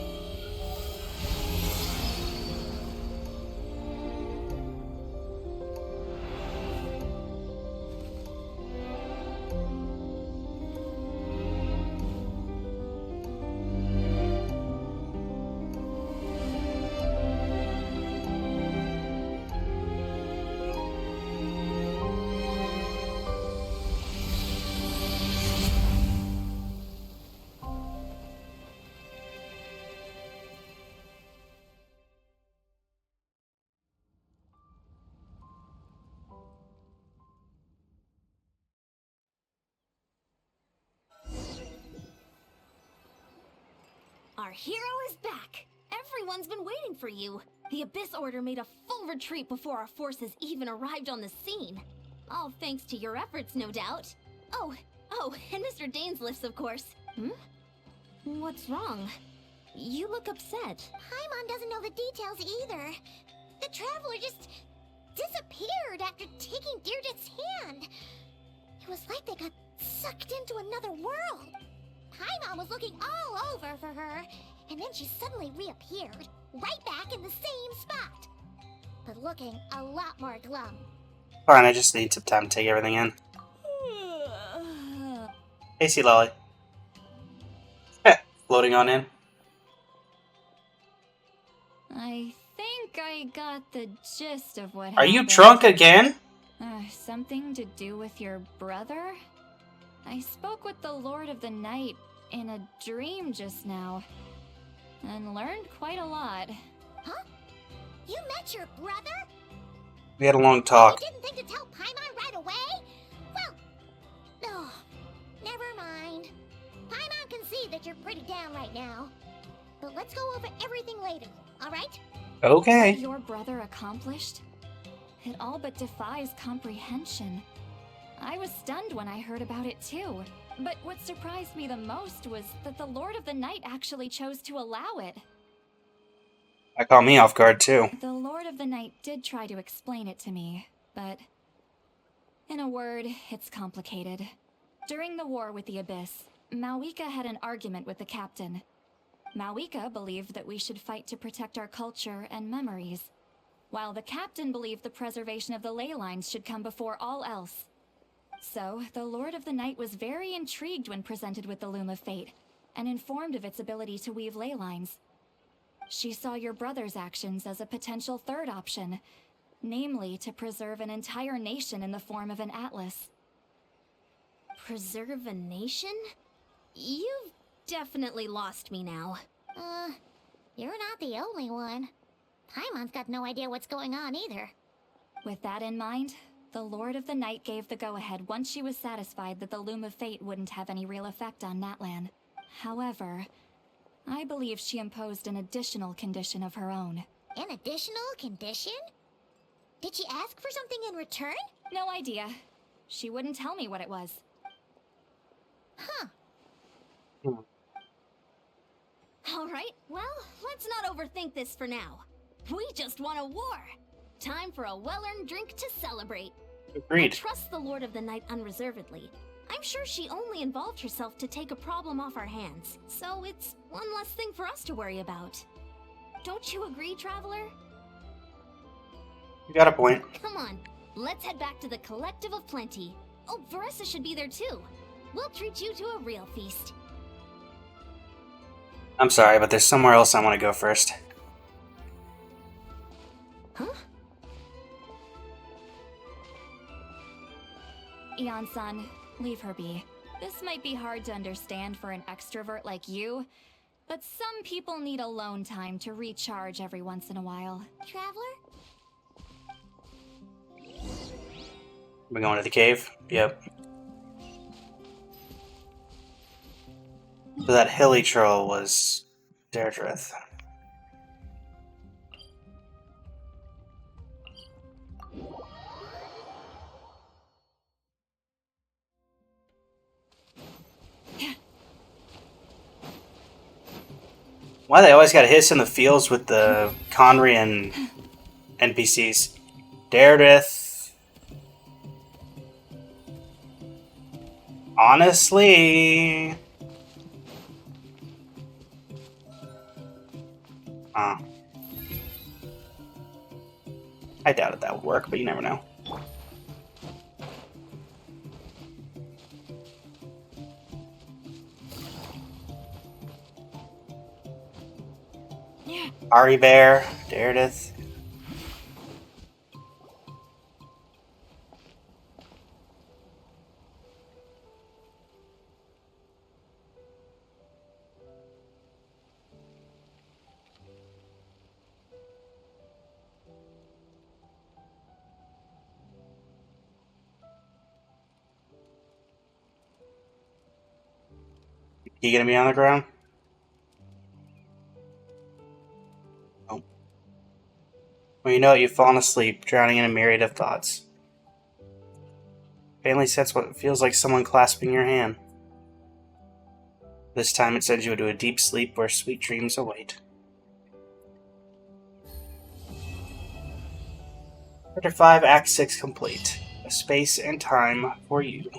Our hero is back! Everyone's been waiting for you! The Abyss Order made a full retreat before our forces even arrived on the scene. All thanks to your efforts, no doubt. Oh, and Mr. Dainsliff's, of course. What's wrong? You look upset. Paimon doesn't know the details either. The Traveler just disappeared after taking Diredyth's hand. It was like they got sucked into another world. Paimon was looking all over for her, and then she suddenly reappeared, right back in the same spot. But looking a lot more glum. Fine, I just need some time to take everything in. Hey, Sea Lolly. Floating on in. I think I got the gist of what Are happened. you drunk again? Something to do with your brother? I spoke with the Lord of the Night in a dream just now, and learned quite a lot. Huh? You met your brother? We had a long talk. You didn't think to tell Paimon right away? Well, oh, never mind. Paimon can see that you're pretty down right now. But let's go over everything later, alright? Okay. What your brother accomplished? It all but defies comprehension. I was stunned when I heard about it too. But what surprised me the most was that the Lord of the Night actually chose to allow it. That caught me off guard too. The Lord of the Night did try to explain it to me, but in a word, it's complicated. During the war with the Abyss, Malwika had an argument with the captain. Malwika believed that we should fight to protect our culture and memories, while the captain believed the preservation of the ley lines should come before all else. So, the Lord of the Night was very intrigued when presented with the Loom of Fate, and informed of its ability to weave ley lines. She saw your brother's actions as a potential third option, namely to preserve an entire nation in the form of an atlas. Preserve a nation? You've definitely lost me now. You're not the only one. Paimon's got no idea what's going on either. With that in mind, the Lord of the Night gave the go-ahead once she was satisfied that the Loom of Fate wouldn't have any real effect on Natlan. However, I believe she imposed an additional condition of her own. An additional condition? Did she ask for something in return? No idea. She wouldn't tell me what it was. Huh. Alright, well, let's not overthink this for now. We just won a war! Time for a well-earned drink to celebrate. I Agreed. trust the Lord of the Night unreservedly. I'm sure she only involved herself to take a problem off our hands, so it's one less thing for us to worry about. Don't you agree, Traveler? You got a point. Come on, let's head back to the Collective of Plenty. Oh, Varessa should be there too. We'll treat you to a real feast. I'm sorry, but there's somewhere else I want to go first. Huh? Eon-san, leave her be. This might be hard to understand for an extrovert like you, but some people need alone time to recharge every once in a while. Traveler? We going to the cave? Yep. So that hilly troll was Diredyth. Why they always gotta hit us in the fields with the Conrian NPCs? Diredyth. Honestly. I doubted that would work, but you never know. Ari Bear, Diredyth. You gonna be on the ground? When you know it, you've fallen asleep, drowning in a myriad of thoughts. Faintly sense what feels like someone clasping your hand. This time it sends you into a deep sleep where sweet dreams await. Chapter 5, Act 6 complete. A space and time for you.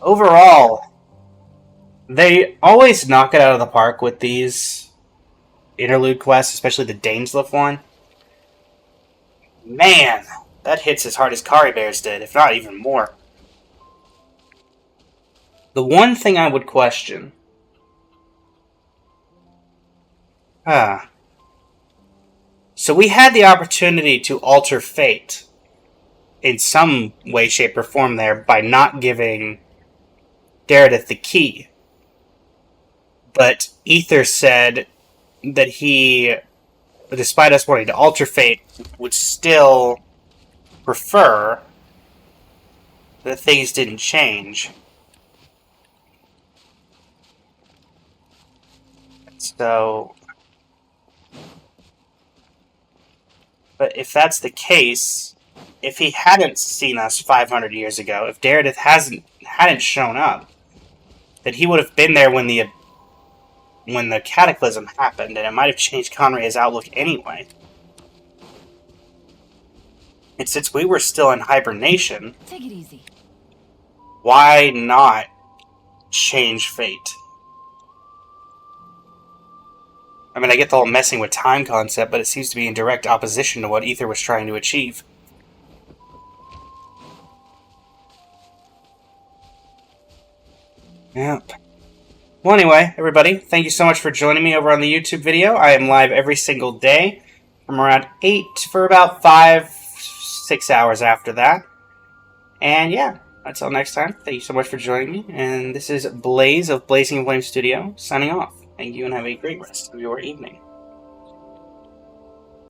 Overall, they always knock it out of the park with these interlude quests, especially the Dainsleif one. Man, that hits as hard as Kari Bears did, if not even more. The one thing I would question... So we had the opportunity to alter fate in some way, shape, or form there by not giving Diredyth the key. But Ether said that he, despite us wanting to alter fate, would still prefer that things didn't change. So... But if that's the case, if he hadn't seen us 500 years ago, if Diredyth hadn't shown up, then he would have been there when the cataclysm happened, and it might have changed Conray's outlook anyway. And since we were still in hibernation, Take it easy. why not change fate? I mean, I get the whole messing with time concept, but it seems to be in direct opposition to what Ether was trying to achieve. Yep. Well, anyway, everybody, thank you so much for joining me over on the YouTube video. I am live every single day from around 8 for about 5-6 hours after that. And yeah, until next time, thank you so much for joining me. And this is Blaze of Blazing Flame Studio, signing off. Thank you and have a great rest of your evening.